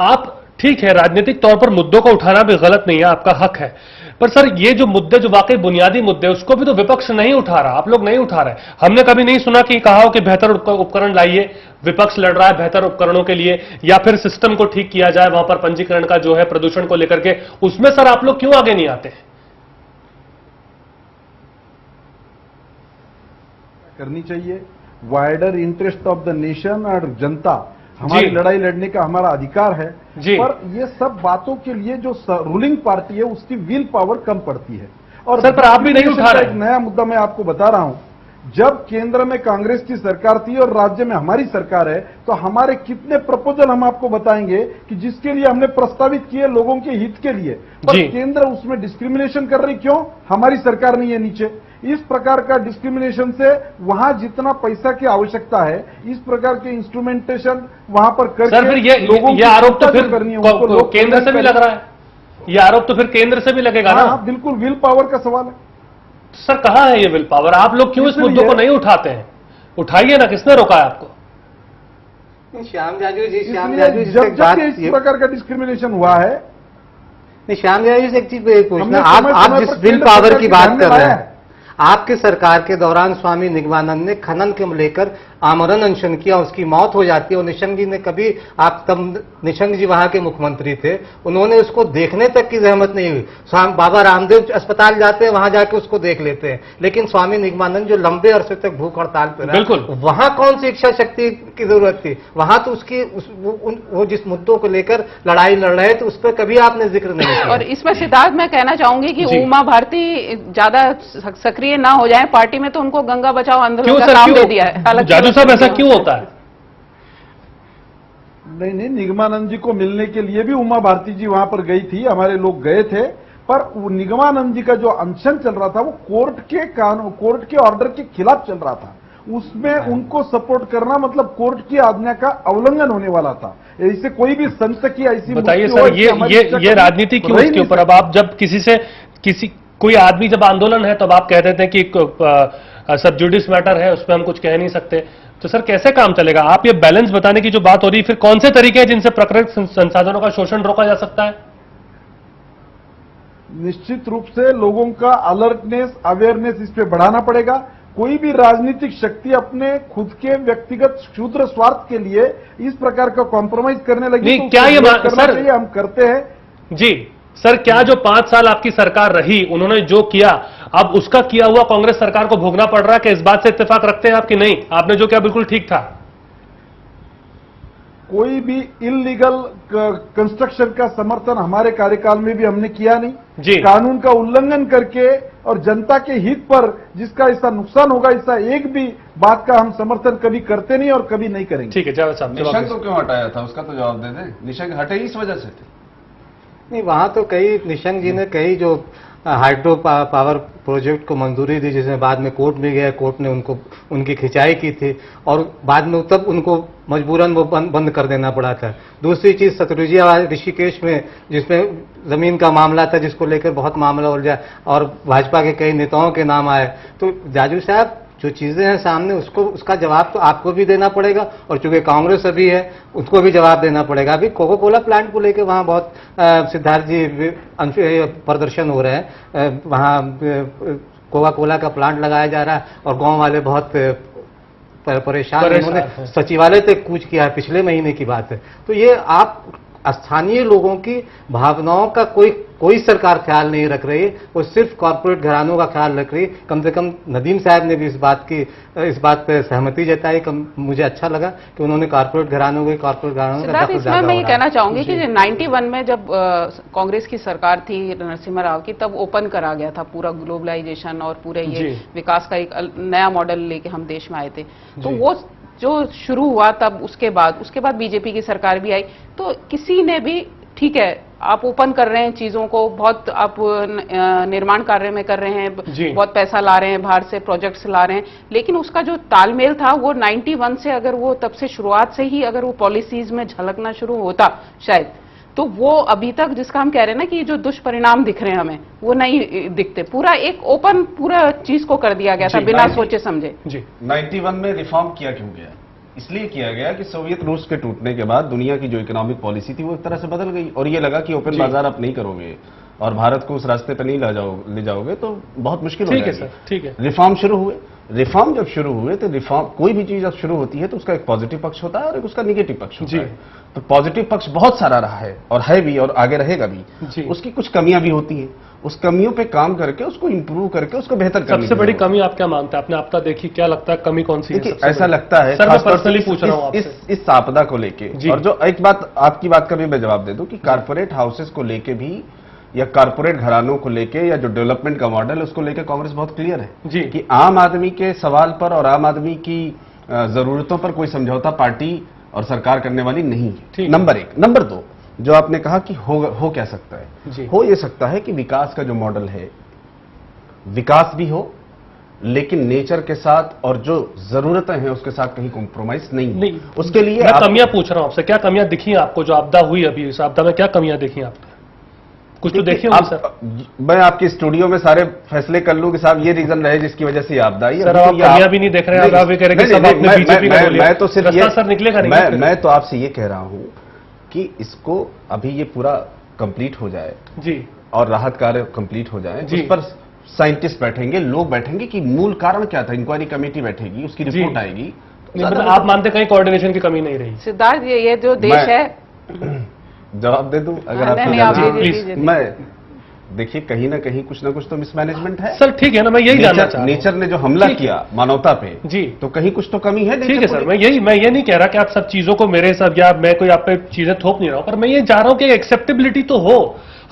[SPEAKER 10] आप ठीक है राजनीतिक तौर पर मुद्दों को उठाना भी गलत नहीं है, आपका हक है, पर सर ये जो मुद्दे जो वाकई बुनियादी मुद्दे उसको भी तो विपक्ष नहीं उठा रहा, आप लोग नहीं उठा रहे। हमने कभी नहीं सुना कि कहा हो कि बेहतर उपकरण लाइए, विपक्ष लड़ रहा है बेहतर उपकरणों के लिए, या फिर सिस्टम को ठीक किया जाए वहां पर पंजीकरण का जो है प्रदूषण को लेकर के, उसमें सर आप लोग क्यों आगे नहीं आते?
[SPEAKER 12] करनी चाहिए, wider interest of the nation और जनता, हमारी लड़ाई लड़ने का हमारा अधिकार है। पर ये सब बातों के लिए जो रूलिंग पार्टी है उसकी विल पावर कम पड़ती है। और
[SPEAKER 10] सर पर आप भी नहीं उठा रहे।
[SPEAKER 12] एक नया मुद्दा मैं आपको बता रहा हूं, जब केंद्र में कांग्रेस की सरकार थी और राज्य में हमारी सरकार है, तो हमारे कितने प्रपोजल हम आपको बताएंगे कि जिसके लिए हमने प्रस्तावित किए लोगों के हित के लिए, पर केंद्र उसमें डिस्क्रिमिनेशन कर रही। क्यों? हमारी सरकार नहीं है नीचे। इस प्रकार का डिस्क्रिमिनेशन से वहां जितना पैसा की आवश्यकता है, इस प्रकार के इंस्ट्रूमेंटेशन वहां पर करके
[SPEAKER 10] सर फिर ये आरोप तो फिर केंद्र से भी लग रहा है, ये आरोप तो फिर केंद्र से भी लगेगा ना?
[SPEAKER 12] बिल्कुल, विल पावर का सवाल है।
[SPEAKER 10] सर कहां है ये विल पावर? आप लोग क्यों इस मुद्दों को नहीं उठाते हैं? उठाइए ना, किसने रोका है आपको?
[SPEAKER 14] श्याम जाजू जी,
[SPEAKER 12] जब इस प्रकार का डिस्क्रिमिनेशन हुआ है।
[SPEAKER 14] नहीं, श्याम जाजू से एक चीज पूछना, आप जिस विल पावर की बात कर रहे हैं, आपके सरकार के दौरान स्वामी निगमानंद ने खनन के लेकर आमरण अनशन किया, उसकी मौत हो जाती है और निशंक जी ने कभी, आप तब निशंक जी वहां के मुख्यमंत्री थे, उन्होंने उसको देखने तक की जहमत नहीं हुई। बाबा रामदेव अस्पताल जाते हैं, वहां जाके उसको देख लेते हैं, लेकिन स्वामी निगमानंद जो लंबे अरसे तक भूख हड़ताल पर रहा, वहां कौन सी इच्छा शक्ति की जरूरत थी? वहां तो उसकी वो जिस मुद्दों को लेकर लड़ाई लड़ रहे थे उस पर कभी आपने जिक्र नहीं किया।
[SPEAKER 15] और इसमें सिद्धार्थ मैं कहना चाहूंगी कि उमा भारती ज्यादा सक्रिय ना हो जाए पार्टी में, तो उनको गंगा बचाओ आंदोलन का काम दे दिया है।
[SPEAKER 10] जादू साहब ऐसा क्यों होता है?
[SPEAKER 12] नहीं, निगमानंद जी को मिलने के लिए भी उमा भारती जी वहां पर गई थी, हमारे लोग गए थे, पर निगमानंद जी का जो अनशन चल रहा था वो कोर्ट के ऑर्डर के खिलाफ चल रहा था। उसमें उनको सपोर्ट करना मतलब कोर्ट की आज्ञा का उल्लंघन होने वाला था। इससे कोई भी संत की ऐसी
[SPEAKER 10] बताइए सर, ये राजनीति क्यों इसके ऊपर? अब आप जब कोई आदमी जब आंदोलन है तब आप कह देते हैं कि सब जुडिस मैटर है, उस पर हम कुछ कह नहीं सकते, तो सर कैसे काम चलेगा? आप ये बैलेंस बताने की जो बात हो रही है, फिर कौन से तरीके हैं जिनसे प्राकृतिक संसाधनों का शोषण रोका जा सकता है?
[SPEAKER 12] निश्चित रूप से लोगों का अलर्टनेस, अवेयरनेस इस पे बढ़ाना पड़ेगा। कोई भी राजनीतिक शक्ति अपने खुद के व्यक्तिगत क्षुद्र स्वार्थ के लिए इस प्रकार का कॉम्प्रोमाइज करने लगी तो
[SPEAKER 10] क्या ये
[SPEAKER 12] करना चाहिए, हम करते हैं
[SPEAKER 10] जी। सर क्या जो 5 साल आपकी सरकार रही, उन्होंने जो किया, अब उसका किया हुआ कांग्रेस सरकार को भोगना पड़ रहा है? कि इस बात से इत्तेफाक रखते हैं आप कि नहीं, आपने जो किया बिल्कुल ठीक था?
[SPEAKER 12] कोई भी इलीगल कंस्ट्रक्शन का समर्थन हमारे कार्यकाल में भी हमने किया नहीं
[SPEAKER 10] जी।
[SPEAKER 12] कानून का उल्लंघन करके और जनता के हित पर जिसका ऐसा नुकसान होगा, ऐसा एक भी बात का हम समर्थन कभी करते नहीं और कभी नहीं करेंगे।
[SPEAKER 10] ठीक है जावेद साहब,
[SPEAKER 13] निशंक को क्यों हटाया था, उसका तो जवाब दे दें। निशंक हटे इस वजह से थे।
[SPEAKER 14] नहीं, वहां तो कई निशंक जी ने कई जो हाइड्रो पावर प्रोजेक्ट को मंजूरी दी, जिसमें बाद में कोर्ट भी गया, कोर्ट ने उनकी खिंचाई की थी और बाद में तब उनको मजबूरन वो बंद कर देना पड़ा था। दूसरी चीज सतरुजिया ऋषिकेश में जिसमें जमीन का मामला था, जिसको लेकर बहुत मामला उलझा और भाजपा के कई नेताओं के नाम आए। तो जाजू साहब जो चीजें हैं सामने उसका जवाब तो आपको भी देना पड़ेगा और चूंकि कांग्रेस अभी है उसको भी जवाब देना पड़ेगा। अभी कोका कोला प्लांट को लेकर वहां बहुत सिद्धार्थ जी प्रदर्शन हो रहे हैं, वहां कोका कोला का प्लांट लगाया जा रहा है और गांव वाले बहुत परेशान। उन्होंने सचिवालय तक कूच किया है, पिछले महीने की बात है। तो ये आप स्थानीय लोगों की भावनाओं का कोई सरकार ख्याल नहीं रख रही है, वो सिर्फ कॉर्पोरेट घरानों का ख्याल रख रही है। कम से कम नदीम साहब ने भी इस बात पे सहमति जताई। मुझे अच्छा लगा कि उन्होंने कॉर्पोरेट घरानों का
[SPEAKER 15] इसमें मैं ये कहना चाहूंगी कि 91 में जब कांग्रेस की सरकार थी नरसिम्हा राव की, तब ओपन करा गया था पूरा ग्लोबलाइजेशन और पूरे ये विकास का एक नया मॉडल लेके हम देश में आए थे। तो वो जो शुरू हुआ तब उसके बाद बीजेपी की सरकार भी आई, तो किसी ने भी ठीक है आप ओपन कर रहे हैं चीजों को, बहुत आप निर्माण कार्य में कर रहे हैं, बहुत पैसा ला रहे हैं, बाहर से प्रोजेक्ट्स ला रहे हैं, लेकिन उसका जो तालमेल था वो 91 से अगर वो तब से शुरुआत से ही अगर वो पॉलिसीज में झलकना शुरू होता शायद, तो वो अभी तक जिसका हम कह रहे हैं ना कि जो दुष्परिणाम दिख रहे हैं हमें वो नहीं दिखते। पूरा एक ओपन पूरा चीज को कर दिया गया था बिना सोचे समझे।
[SPEAKER 13] 91 में रिफॉर्म किया क्यों गया? इसलिए किया गया कि सोवियत रूस के टूटने के बाद दुनिया की जो इकोनॉमिक पॉलिसी थी वो एक तरह से बदल गई और ये लगा कि ओपन बाजार आप नहीं करोगे और भारत को उस रास्ते पर नहीं ले जाओगे तो बहुत मुश्किल हो जाएगी।
[SPEAKER 10] ठीक है,
[SPEAKER 13] रिफॉर्म शुरू हुए। रिफॉर्म जब शुरू हुए तो रिफॉर्म कोई भी चीज जब शुरू होती है तो उसका एक पॉजिटिव पक्ष होता है और एक उसका निगेटिव पक्ष होता है। तो पॉजिटिव पक्ष बहुत सारा रहा है और है भी और आगे रहेगा भी। उसकी कुछ कमियां भी होती हैं, उस कमियों पे काम करके उसको इंप्रूव करके उसको बेहतर करने।
[SPEAKER 10] सबसे बड़ी कमी आप क्या मानते हैं? आपने आपदा देखी, क्या लगता है कमी कौन सी है?
[SPEAKER 13] ऐसा लगता है
[SPEAKER 10] सर, मैं पर्सनली पूछ रहा हूं
[SPEAKER 13] इस आपदा को लेके। और जो एक बात आपकी बात का भी मैं जवाब दे दूं कि कारपोरेट हाउसेस को लेके भी या कारपोरेट घरानों को लेके या जो डेवलपमेंट का मॉडल है उसको लेकर कांग्रेस बहुत क्लियर है कि आम आदमी के सवाल पर और आम आदमी की जरूरतों पर कोई समझौता पार्टी और सरकार करने वाली नहीं है। नंबर 1। नंबर 2, जो आपने कहा कि हो क्या सकता है, हो ये सकता है कि विकास का जो मॉडल है विकास भी हो लेकिन नेचर के साथ और जो जरूरतें हैं उसके साथ कहीं कॉम्प्रोमाइज नहीं। उसके लिए
[SPEAKER 10] मैं कमियां पूछ रहा हूं आपसे, क्या कमियां दिखी आपको? जो आपदा हुई अभी, इस आपदा में क्या कमियां दिखी आपको? कुछ तो देखिए सर।
[SPEAKER 13] मैं आपके स्टूडियो में सारे फैसले कर लूं कि साहब ये रीजन रहे जिसकी वजह से आपदा आई।
[SPEAKER 10] सर आप कमियां भी नहीं देख रहे हैं, आप भी कह रहे हैं कि सब आपने बीजेपी का बोलिए।
[SPEAKER 13] मैं तो सिर्फ ये
[SPEAKER 10] सर निकलेगा नहीं।
[SPEAKER 13] मैं तो आपसे ये कह रहा हूं कि इसको अभी ये पूरा कंप्लीट हो जाए
[SPEAKER 10] जी
[SPEAKER 13] और राहत कार्य कंप्लीट हो जाए, उस पर साइंटिस्ट बैठेंगे, लोग बैठेंगे कि मूल कारण क्या था, इंक्वायरी कमेटी बैठेगी, उसकी रिपोर्ट आएगी।
[SPEAKER 10] आप मानते कहीं कोऑर्डिनेशन की कमी नहीं रही?
[SPEAKER 15] सिद्धार्थ ये जो देश है,
[SPEAKER 13] जवाब दे दूं अगर आप मैं देखिए कहीं ना कुछ ना कुछ तो मिसमैनेजमेंट है।
[SPEAKER 10] सर ठीक है ना, मैं यही जानना चाहता हूं।
[SPEAKER 13] नेचर ने जो हमला किया मानवता पे
[SPEAKER 10] जी,
[SPEAKER 13] तो कहीं कुछ तो कमी है।
[SPEAKER 10] ठीक है सर, मैं ये नहीं कह रहा कि आप सब चीजों को मेरे सब या मैं कोई आप पे चीजें थोप नहीं रहा हूं, पर मैं ये चाह रहा हूं कि एक्सेप्टेबिलिटी तो हो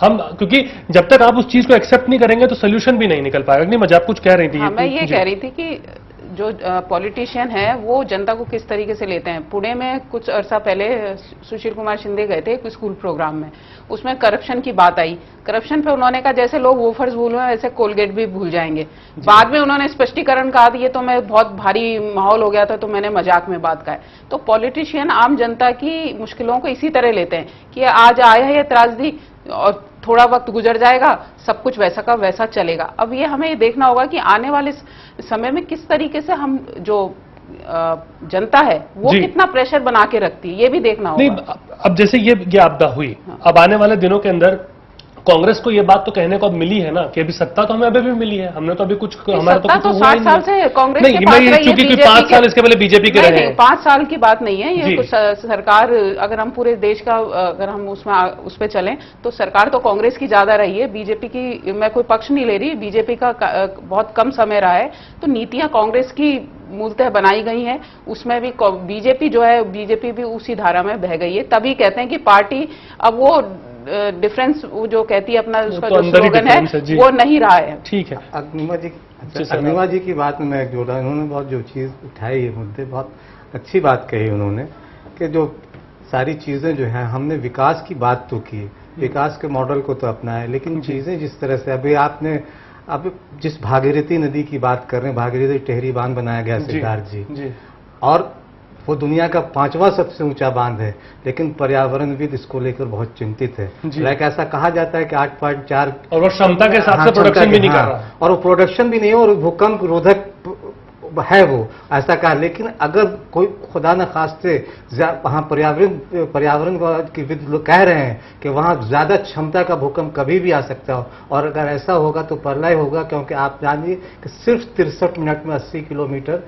[SPEAKER 10] हम, क्योंकि जब तक आप उस चीज को एक्सेप्ट नहीं करेंगे तो सोल्यूशन भी नहीं निकल पाएगा। नहीं, मजाक कुछ कह रही थी?
[SPEAKER 15] मैं ये कह रही थी कि जो पॉलिटिशियन है वो जनता को किस तरीके से लेते हैं। पुणे में कुछ अरसा पहले सुशील कुमार शिंदे गए थे एक स्कूल प्रोग्राम में, उसमें करप्शन की बात आई। करप्शन पे उन्होंने कहा जैसे लोग वोफर्स भूल गए वैसे कोलगेट भी भूल जाएंगे। बाद में उन्होंने स्पष्टीकरण कहा ये तो मैं बहुत भारी माहौल हो गया था तो मैंने मजाक में बात कहा। तो पॉलिटिशियन आम जनता की मुश्किलों को इसी तरह लेते हैं कि आज आया है ये त्रासदी और थोड़ा वक्त गुजर जाएगा, सब कुछ वैसा का वैसा चलेगा। अब ये हमें ये देखना होगा कि आने वाले समय में किस तरीके से हम जो जनता है वो कितना प्रेशर बना के रखती है, ये भी देखना होगा।
[SPEAKER 10] नहीं, अब जैसे ये आपदा हुई, अब आने वाले दिनों के अंदर कांग्रेस को ये बात तो कहने को अब मिली है ना कि अभी सत्ता तो हमें अभी भी मिली है, हमने तो अभी कुछ हमारा तो कुछ
[SPEAKER 15] 60 साल से कांग्रेस के पास रही है,
[SPEAKER 10] क्योंकि 5 साल इसके पहले बीजेपी के रहे हैं।
[SPEAKER 15] 5 साल की बात नहीं है ये, कुछ सरकार अगर हम पूरे देश का अगर हम उस पे चलें तो सरकार तो कांग्रेस की ज्यादा रही है, बीजेपी की मैं कोई पक्ष नहीं ले रही, बीजेपी का बहुत कम समय रहा है। तो नीतियां कांग्रेस की मूलतः बनाई गई हैं, उसमें भी बीजेपी जो है बीजेपी भी उसी धारा में बह गई है। तभी कहते हैं कि पार्टी अब वो डिफरेंस वो जो कहती है अपना उसका जो स्लोगन है वो नहीं रहा है।
[SPEAKER 10] ठीक है।
[SPEAKER 14] अग्निवा जी की बात में मैं जोड़ा, उन्होंने बहुत जो चीज उठाई है मुद्दे, बहुत अच्छी बात कही उन्होंने कि जो सारी चीजें जो है हमने विकास की बात तो की, विकास के मॉडल को तो अपनाया, लेकिन चीजें जिस तरह से अभी आपने अब जिस भागीरथी नदी की बात कर रहे हैं, भागीरथी टेहरी बांध बनाया गया सिद्धार्थ जी, और वो दुनिया का 5वां सबसे ऊंचा बांध है, लेकिन पर्यावरणविद इसको लेकर बहुत चिंतित है। लाइक ऐसा कहा जाता है कि 8.4
[SPEAKER 10] और वो क्षमता के हिसाब से प्रोडक्शन भी नहीं कर रहा,
[SPEAKER 14] और वो प्रोडक्शन भी नहीं है और भूकंप रोधक है वो, ऐसा कहा। लेकिन अगर कोई खुदा न खास्ते वहां पर्यावरण की विद लोग कह रहे हैं कि वहां ज्यादा क्षमता का भूकंप कभी भी आ सकता हो, और अगर ऐसा होगा तो प्रलय होगा, क्योंकि आप जानिए कि सिर्फ 63 मिनट में 80 किलोमीटर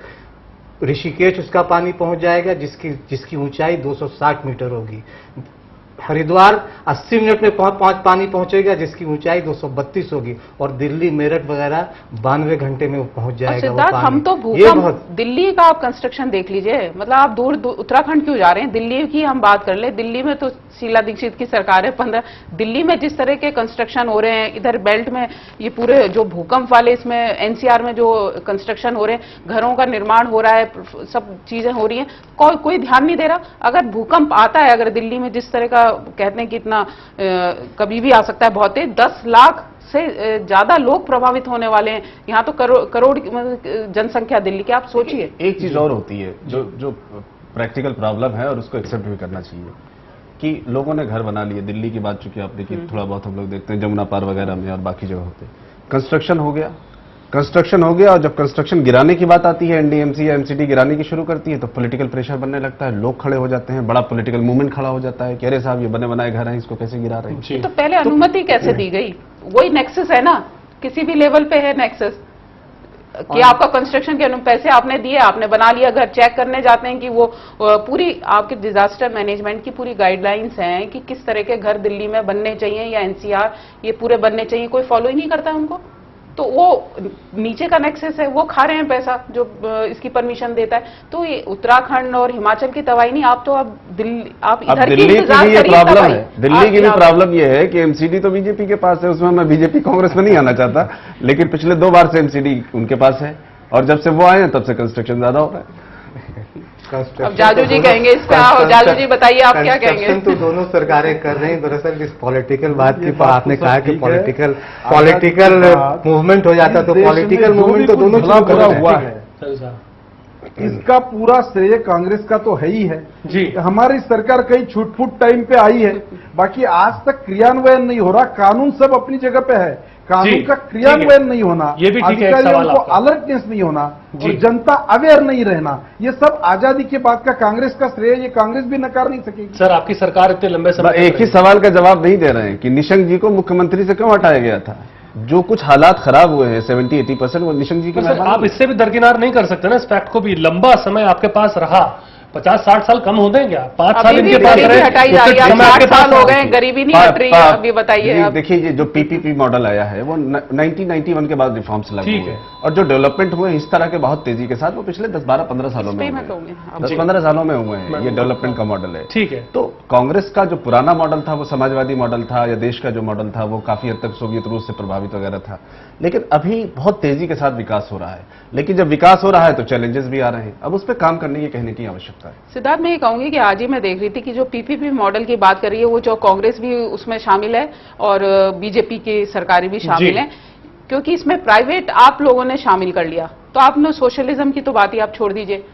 [SPEAKER 14] ऋषिकेश उसका पानी पहुंच जाएगा, जिसकी ऊंचाई 260 मीटर होगी। हरिद्वार 80 मिनट में पानी पहुंचेगा, जिसकी ऊंचाई 232 होगी, और दिल्ली मेरठ वगैरह 92 घंटे में वो पहुंच जाएगा।
[SPEAKER 15] सिद्धार्थ, हम तो भूकंप दिल्ली का आप कंस्ट्रक्शन देख लीजिए, मतलब आप दूर उत्तराखंड क्यों जा रहे हैं, दिल्ली की हम बात कर ले। दिल्ली में तो शीला दीक्षित की सरकार है 15, दिल्ली में जिस तरह के कंस्ट्रक्शन हो रहे हैं, इधर बेल्ट में ये पूरे जो भूकंप वाले इसमें एनसीआर में जो कंस्ट्रक्शन हो रहे हैं, घरों का निर्माण हो रहा है, सब चीजें हो रही हैं, कोई ध्यान नहीं दे रहा। अगर भूकंप आता है, अगर दिल्ली में जिस तरह का कहते हैं कि इतना कभी भी आ सकता है, बहुत 10 लाख से ज्यादा लोग प्रभावित होने वाले हैं। यहाँ तो करोड़ जनसंख्या दिल्ली की, आप सोचिए।
[SPEAKER 13] एक चीज और होती है जो प्रैक्टिकल प्रॉब्लम है और उसको एक्सेप्ट भी करना चाहिए कि लोगों ने घर बना लिए। दिल्ली की बात चूंकि आपने की, थोड़ा बहुत हम लोग देखते हैं जमुना पार वगैरह में और बाकी जगह होते, कंस्ट्रक्शन हो गया, और जब कंस्ट्रक्शन गिराने की बात आती है, एनडीएमसी या एमसीडी गिराने की शुरू करती है, तो पॉलिटिकल प्रेशर बनने लगता है, लोग खड़े हो जाते हैं, बड़ा पॉलिटिकल मूवमेंट खड़ा हो जाता है कि अरे साहब ये बने बनाए घर हैं, इसको कैसे गिरा रहे हैं।
[SPEAKER 15] तो पहले अनुमति कैसे दी गई, वही नेक्सस है ना, किसी भी लेवल पे है नेक्सस कि आपका कंस्ट्रक्शन के पैसे आपने दिए, आपने बना लिया घर। चेक करने जाते हैं कि वो पूरी आपके डिजास्टर मैनेजमेंट की पूरी गाइडलाइंस हैं कि किस तरह के घर दिल्ली में बनने चाहिए या एनसीआर ये पूरे बनने चाहिए, कोई फॉलो ही नहीं करता है उनको। तो वो नीचे का नेक्सस है, वो खा रहे हैं पैसा जो इसकी परमिशन देता है। तो ये उत्तराखंड और हिमाचल की तबाही नहीं, आप तो अब दिल्ली, आप इधर
[SPEAKER 13] दिल्ली की भी ये प्रॉब्लम है, दिल्ली की भी प्रॉब्लम ये है कि एमसीडी तो बीजेपी के पास है, उसमें मैं बीजेपी कांग्रेस में नहीं आना चाहता, लेकिन पिछले 2 बार से एमसीडी उनके पास है, और जब से वो आए हैं तब से कंस्ट्रक्शन ज्यादा हो रहा है।
[SPEAKER 15] अब जाजू जी कहेंगे इस पे, जाजू जी बताइए आप क्या कहेंगे।
[SPEAKER 14] तो दोनों सरकारें कर रही हैं। दरअसल इस पॉलिटिकल बात की आपने कहा कि पॉलिटिकल मूवमेंट हो जाता, तो पॉलिटिकल मूवमेंट तो दोनों
[SPEAKER 12] हुआ है। इसका पूरा श्रेय कांग्रेस का तो है ही है जी। हमारी सरकार कई छूट-फूट टाइम पे आई है, बाकी आज तक क्रियान्वयन नहीं हो रहा। कानून सब अपनी जगह पे है, कानून का क्रियान्वयन नहीं होना,
[SPEAKER 10] ये भी ठीक है,
[SPEAKER 12] अधिकारियों को अलर्टनेस नहीं होना और जनता अवेयर नहीं रहना, ये सब आजादी के बाद का कांग्रेस का श्रेय, ये कांग्रेस भी नकार नहीं सकेगी।
[SPEAKER 10] सर आपकी सरकार इतने लंबे समय
[SPEAKER 13] एक ही सवाल का जवाब नहीं दे रहे हैं कि निशंक जी को मुख्यमंत्री से क्यों हटाया गया था। जो कुछ हालात खराब हुए हैं 70-80% वो निशंक जी के।
[SPEAKER 10] आप इससे भी दरकिनार नहीं कर सकते ना इस फैक्ट को भी, लंबा समय आपके पास रहा 50-60 साल कम होते हैं क्या? 5 साल
[SPEAKER 15] अभी भी
[SPEAKER 10] इनके पास
[SPEAKER 15] गरीबी
[SPEAKER 10] रहे,
[SPEAKER 15] हटाई जा रही है, 60 साल हो गए, गरीबी नहीं हट रही है, अभी बताइए आप।
[SPEAKER 13] देखिए जो पीपीपी मॉडल आया है वो 1991 के बाद रिफॉर्म्स लागू
[SPEAKER 10] ठीक
[SPEAKER 13] हुए
[SPEAKER 10] है।
[SPEAKER 13] और जो डेवलपमेंट हुए इस तरह के बहुत तेजी के साथ वो पिछले 10-12-15 सालों में 10-15 सालों में हुए हैं। ये डेवलपमेंट का मॉडल है।
[SPEAKER 10] ठीक है।
[SPEAKER 13] तो कांग्रेस का जो पुराना मॉडल था वो समाजवादी मॉडल था, या देश का जो मॉडल था वो काफी हद तक सोवियत रूस से प्रभावित वगैरह था। लेकिन अभी बहुत तेजी के साथ विकास हो रहा है, लेकिन जब विकास हो रहा है तो चैलेंजेस भी आ रहे हैं। अब उस पर काम करने की कहने की आवश्यकता है।
[SPEAKER 15] सिद्धार्थ, मैं ये कहूंगी कि आज ही मैं देख रही थी कि जो पीपीपी मॉडल की बात कर रही है वो जो कांग्रेस भी उसमें शामिल है और बीजेपी की सरकारें भी शामिल है, क्योंकि इसमें प्राइवेट आप लोगों ने शामिल कर लिया। तो आपने सोशलिज्म की तो बात ही आप छोड़ दीजिए,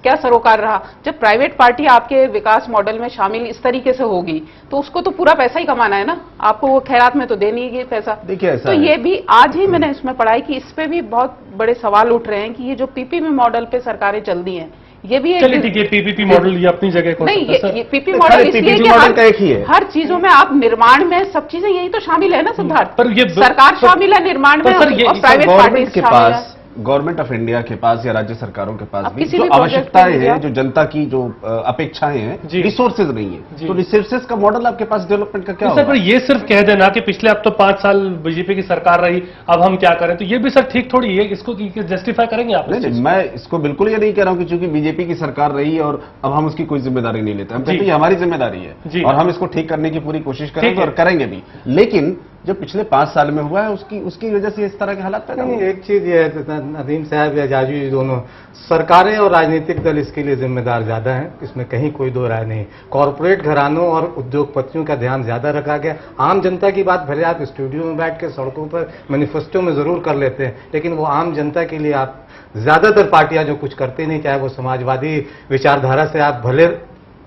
[SPEAKER 15] क्या सरोकार रहा? जब प्राइवेट पार्टी आपके विकास मॉडल में शामिल इस तरीके से होगी तो उसको तो पूरा पैसा ही कमाना है ना, आपको वो खैरात में तो देनी ही पैसा।
[SPEAKER 13] देखिए ऐसा
[SPEAKER 15] तो ये भी आज ही मैंने इसमें पढ़ा है कि इस पे भी बहुत बड़े सवाल उठ रहे हैं कि ये जो पीपीपी मॉडल पे सरकारें चल दी हैं, ये भी
[SPEAKER 10] चलिए ठीक है, पीपीपी मॉडल ये अपनी जगह को
[SPEAKER 15] नहीं, ये पीपीपी मॉडल इसलिए कि हर चीजों में आप निर्माण में सब चीजें यही तो शामिल है ना सिद्धार्थ।
[SPEAKER 10] पर ये
[SPEAKER 15] सरकार शामिल है निर्माण में और प्राइवेट पार्टी
[SPEAKER 13] के पास, गवर्नमेंट ऑफ इंडिया के पास या राज्य सरकारों के पास भी जो आवश्यकताएं हैं, जो जनता की जो अपेक्षाएं हैं, रिसोर्सेज नहीं है, तो रिसोर्सेज का मॉडल आपके पास डेवलपमेंट का क्या होगा?
[SPEAKER 10] सर, ये सिर्फ कह देना कि पिछले अब तो 5 साल बीजेपी की सरकार रही, अब हम क्या करें, तो ये भी सर ठीक थोड़ी है। इसको जस्टिफाई करेंगे आप?
[SPEAKER 13] नहीं, मैं इसको बिल्कुल ये नहीं कह रहा हूं कि चूंकि बीजेपी की सरकार रही है और अब हम उसकी कोई जिम्मेदारी नहीं लेते। हम कहते हैं ये हमारी जिम्मेदारी है और हम इसको ठीक करने की पूरी कोशिश करेंगे और करेंगे भी। लेकिन जो पिछले 5 साल में हुआ है उसकी वजह से इस तरह के हालात पैदा हुए।
[SPEAKER 14] एक चीज ये है, नदीम साहब या जाजू जी दोनों, सरकारें और राजनीतिक दल इसके लिए जिम्मेदार ज्यादा हैं, इसमें कहीं कोई दो राय नहीं। कॉरपोरेट घरानों और उद्योगपतियों का ध्यान ज्यादा रखा गया। आम जनता की बात भले आप स्टूडियो में बैठ के सड़कों पर मैनिफेस्टो में जरूर कर लेते हैं, लेकिन वो आम जनता के लिए आप ज्यादातर पार्टियां जो कुछ करते नहीं, चाहे वो समाजवादी विचारधारा से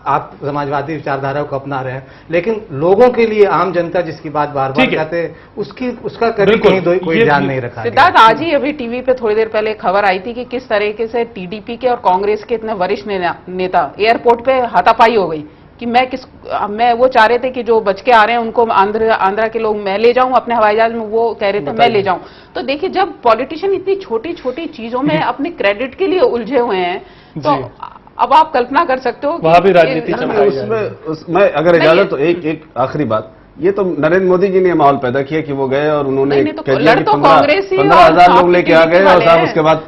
[SPEAKER 14] आप समाजवादी विचारधारा को अपना रहे हैं, लेकिन लोगों के लिए आम जनता जिसकी बात बार बार कहते हैं उसका कभी कहीं कोई ध्यान नहीं रखा।
[SPEAKER 15] सिद्धार्थ, आज ही अभी टीवी पे थोड़ी देर पहले खबर आई थी कि किस तरीके से टीडीपी के और कांग्रेस के इतने वरिष्ठ नेता एयरपोर्ट पे हाथापाई हो गई कि मैं वो चाह रहे थे कि जो बच के आ रहे हैं उनको आंध्रा के लोग मैं ले जाऊं अपने हवाई जहाज में, वो कह रहे थे मैं ले जाऊं। तो देखिए, जब पॉलिटिशियन इतनी छोटी छोटी चीजों में अपने क्रेडिट के लिए उलझे हुए हैं तो अब आप कल्पना कर सकते हो
[SPEAKER 10] वहां भी राजनीति
[SPEAKER 13] उसमें अगर इजाजत तो एक आखिरी बात, ये तो नरेंद्र मोदी जी ने माहौल पैदा किया कि वो गए और उन्होंने 15,000 लोग लेके आ गए और साहब उसके बाद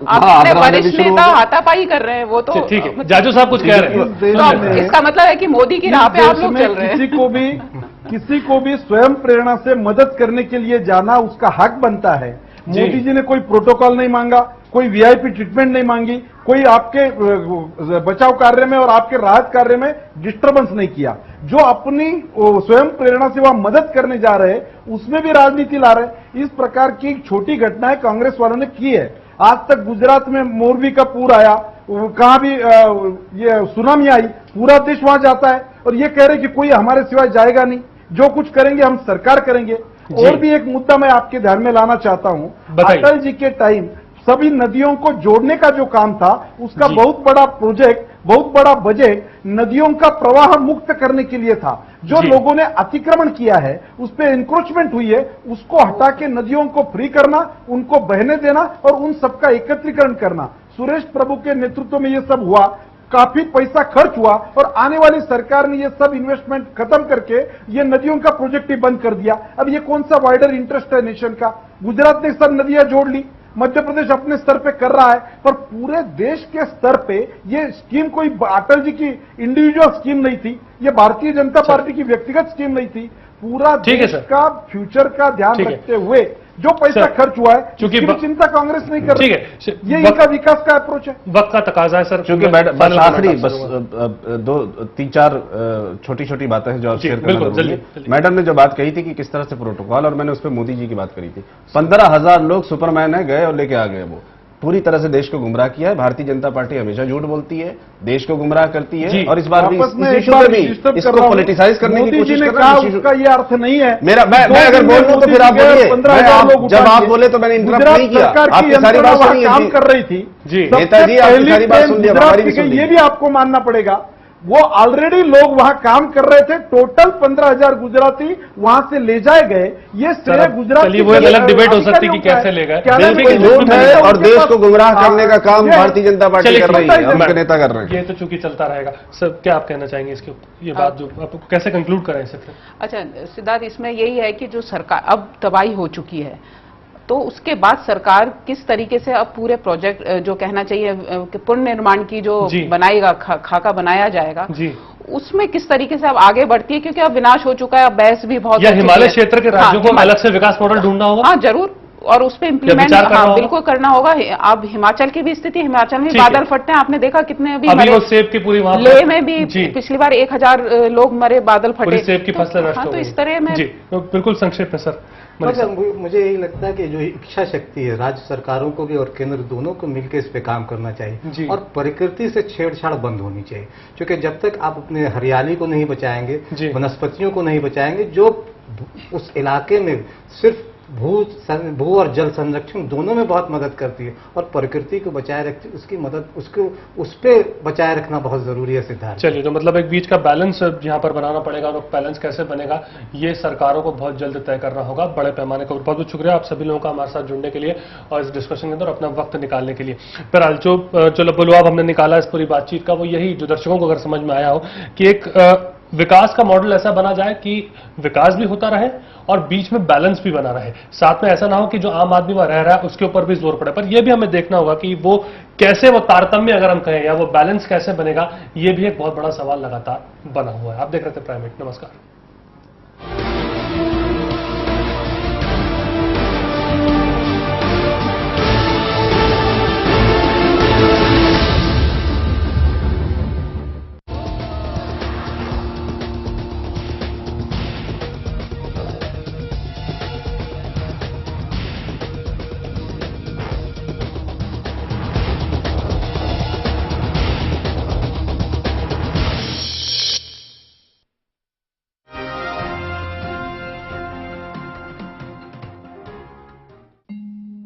[SPEAKER 15] वरिष्ठ नेता हाथापाई कर रहे हैं। वो तो
[SPEAKER 10] ठीक है, जाजू साहब कुछ कह रहे हैं,
[SPEAKER 15] इसका मतलब है कि मोदी की राह पे आप लोग चल रहे हैं।
[SPEAKER 12] किसी को भी स्वयं प्रेरणा से मदद करने के लिए जाना उसका हक बनता है। मोदी जी ने कोई प्रोटोकॉल नहीं मांगा, कोई वीआईपी ट्रीटमेंट नहीं मांगी, कोई आपके बचाव कार्य में और आपके राहत कार्य में डिस्टर्बेंस नहीं किया। जो अपनी स्वयं प्रेरणा से वहां मदद करने जा रहे हैं उसमें भी राजनीति ला रहे। इस प्रकार की एक छोटी घटनाएं कांग्रेस वालों ने की है। आज तक गुजरात में मोरबी का पूर आया, कहां भी ये सुनामी आई, पूरा देश वहां जाता है और ये कह रहे कि कोई हमारे सिवाय जाएगा नहीं, जो कुछ करेंगे हम सरकार करेंगे। और भी एक मुद्दा मैं आपके ध्यान में लाना चाहता हूं, अटल जी के टाइम सभी नदियों को जोड़ने का जो काम था उसका बहुत बड़ा प्रोजेक्ट, बहुत बड़ा बजट नदियों का प्रवाह मुक्त करने के लिए था। जो लोगों ने अतिक्रमण किया है, उस पर इंक्रोचमेंट हुई है, उसको हटा के नदियों को फ्री करना, उनको बहने देना और उन सबका एकत्रीकरण करना। सुरेश प्रभु के नेतृत्व में ये सब हुआ, काफी पैसा खर्च हुआ और आने वाली सरकार ने ये सब इन्वेस्टमेंट खत्म करके ये नदियों का प्रोजेक्ट ही बंद कर दिया। अब ये कौन सा वाइडर इंटरेस्ट है नेशन का? गुजरात ने सब नदियां जोड़ ली, मध्य प्रदेश अपने स्तर पे कर रहा है, पर पूरे देश के स्तर पे ये स्कीम कोई अटल जी की इंडिविजुअल स्कीम नहीं थी, ये भारतीय जनता पार्टी की व्यक्तिगत स्कीम नहीं थी। पूरा देश का फ्यूचर का ध्यान रखते हुए जो पैसा खर्च हुआ है, चूंकि चिंता कांग्रेस नहीं कर रही है। ये इनका विकास का अप्रोच है,
[SPEAKER 10] वक्त का तकाजा है सर।
[SPEAKER 13] चूंकि आखिरी बस 2-3-4 छोटी छोटी बातें हैं जो आप शेयर करना जरूरी है। मैडम ने जो बात कही थी कि किस तरह से प्रोटोकॉल, और मैंने उस पर मोदी जी की बात करी थी। 15,000 लोग सुपरमैन है गए और लेके आ गए, वो पूरी तरह से देश को गुमराह किया है। भारतीय जनता पार्टी हमेशा झूठ बोलती है, देश को गुमराह करती है और इस बार भी इसको पॉलिटिसाइज करने की कोशिश कर रहा है।
[SPEAKER 12] उसका ये अर्थ नहीं है
[SPEAKER 13] मेरा, मैं अगर बोल रहा हूं तो फिर आप बोलिए। जब आप बोले तो मैंने इंटरप्ट नहीं किया, आपकी सारी बात सुनी
[SPEAKER 12] काम कर रही थी
[SPEAKER 13] नेताजी, आपकी सारी बात सुन लिया।
[SPEAKER 12] ये भी आपको मानना पड़ेगा, वो ऑलरेडी लोग वहां काम कर रहे थे। टोटल 15,000 गुजराती वहां से ले जाए गए। ये श्रेय गुजरात,
[SPEAKER 10] वो एक अलग डिबेट हो सकती है कि कैसे ले गए,
[SPEAKER 13] झूठ है और देश को गुमराह करने का काम भारतीय जनता पार्टी कर रही है, उनके नेता कर रहे हैं।
[SPEAKER 10] ये तो चूंकि चलता रहेगा। सर क्या आप कहना चाहेंगे इसके, ये बात जो आप कैसे कंक्लूड करें इसे? अच्छा
[SPEAKER 15] सिद्धार्थ, इसमें यही है कि जो सरकार अब तबाही हो चुकी है, तो उसके बाद सरकार किस तरीके से अब पूरे प्रोजेक्ट जो कहना चाहिए कि पुनर्निर्माण की जो बनाएगा, खाका बनाया जाएगा, उसमें किस तरीके से अब आगे बढ़ती है, क्योंकि अब विनाश हो चुका है, अब बहस भी बहुत।
[SPEAKER 10] या हिमालय क्षेत्र के राज्यों को अलग से विकास मॉडल ढूंढना होगा।
[SPEAKER 15] हाँ जरूर, और उस पर इम्प्लीमेंट बिल्कुल करना होगा। अब हिमाचल की भी स्थिति, हिमाचल में बादल फटते हैं, आपने देखा कितने अभी
[SPEAKER 10] मरे, सेब की पूरी
[SPEAKER 15] लेह में भी पिछली बार 1,000 लोग मरे, बादल फटे,
[SPEAKER 10] सेब की फसलें नष्ट हो गई।
[SPEAKER 15] तो इस तरह में
[SPEAKER 10] बिल्कुल संक्षेप में सर।
[SPEAKER 14] मुझे यही लगता है कि जो इच्छा शक्ति है राज्य सरकारों को भी और केंद्र दोनों को मिलकर इस पे काम करना चाहिए, और प्रकृति से छेड़छाड़ बंद होनी चाहिए। क्योंकि जब तक आप अपने हरियाली को नहीं बचाएंगे, वनस्पतियों को नहीं बचाएंगे, जो उस इलाके में सिर्फ भू और जल संरक्षण दोनों में बहुत मदद करती है, और प्रकृति को बचाए रखती है, उसकी मदद उस पे बचाए रखना बहुत जरूरी है सिद्धार्थ।
[SPEAKER 10] चलिए, तो मतलब एक बीच का बैलेंस यहाँ पर बनाना पड़ेगा, और बैलेंस कैसे बनेगा ये सरकारों को बहुत जल्द तय करना होगा बड़े पैमाने का। बहुत बहुत शुक्रिया आप सभी लोगों का हमारे साथ जुड़ने के लिए और इस डिस्कशन के अंदर अपना वक्त निकालने के लिए। फिलहाल जो लबुलवाब हमने निकाला इस पूरी बातचीत का, वो यही जो दर्शकों को अगर समझ में आया हो कि एक विकास का मॉडल ऐसा बना जाए कि विकास भी होता रहे और बीच में बैलेंस भी बना रहे। साथ में ऐसा ना हो कि जो आम आदमी वहां रह रहा है उसके ऊपर भी जोर पड़े। पर यह भी हमें देखना होगा कि वो कैसे, वो तारतम्य अगर हम कहें, या वो बैलेंस कैसे बनेगा, ये भी एक बहुत बड़ा सवाल लगातार बना हुआ है। आप देख रहे थे प्राइम मिनट। नमस्कार।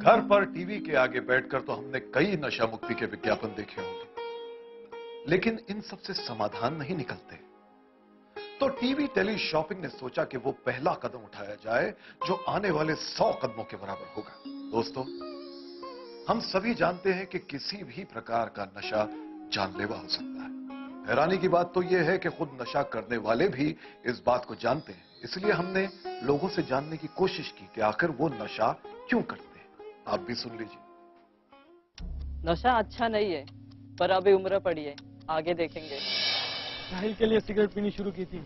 [SPEAKER 1] घर पर टीवी के आगे बैठकर तो हमने कई नशा मुक्ति के विज्ञापन देखे होंगे, लेकिन इन सब से समाधान नहीं निकलते। तो टीवी टेली शॉपिंग ने सोचा कि वो पहला कदम उठाया जाए जो आने वाले 100 कदमों के बराबर होगा। दोस्तों, हम सभी जानते हैं कि किसी भी प्रकार का नशा जानलेवा हो सकता है। हैरानी की बात तो यह है कि खुद नशा करने वाले भी इस बात को जानते हैं। इसलिए हमने लोगों से जानने की कोशिश की कि आखिर वो नशा क्यों करते हैं। आप भी सुन लीजिए।
[SPEAKER 18] नशा अच्छा नहीं है, पर अभी उम्र पड़ी है, आगे देखेंगे।
[SPEAKER 19] साहिल के लिए सिगरेट पीनी शुरू की थी,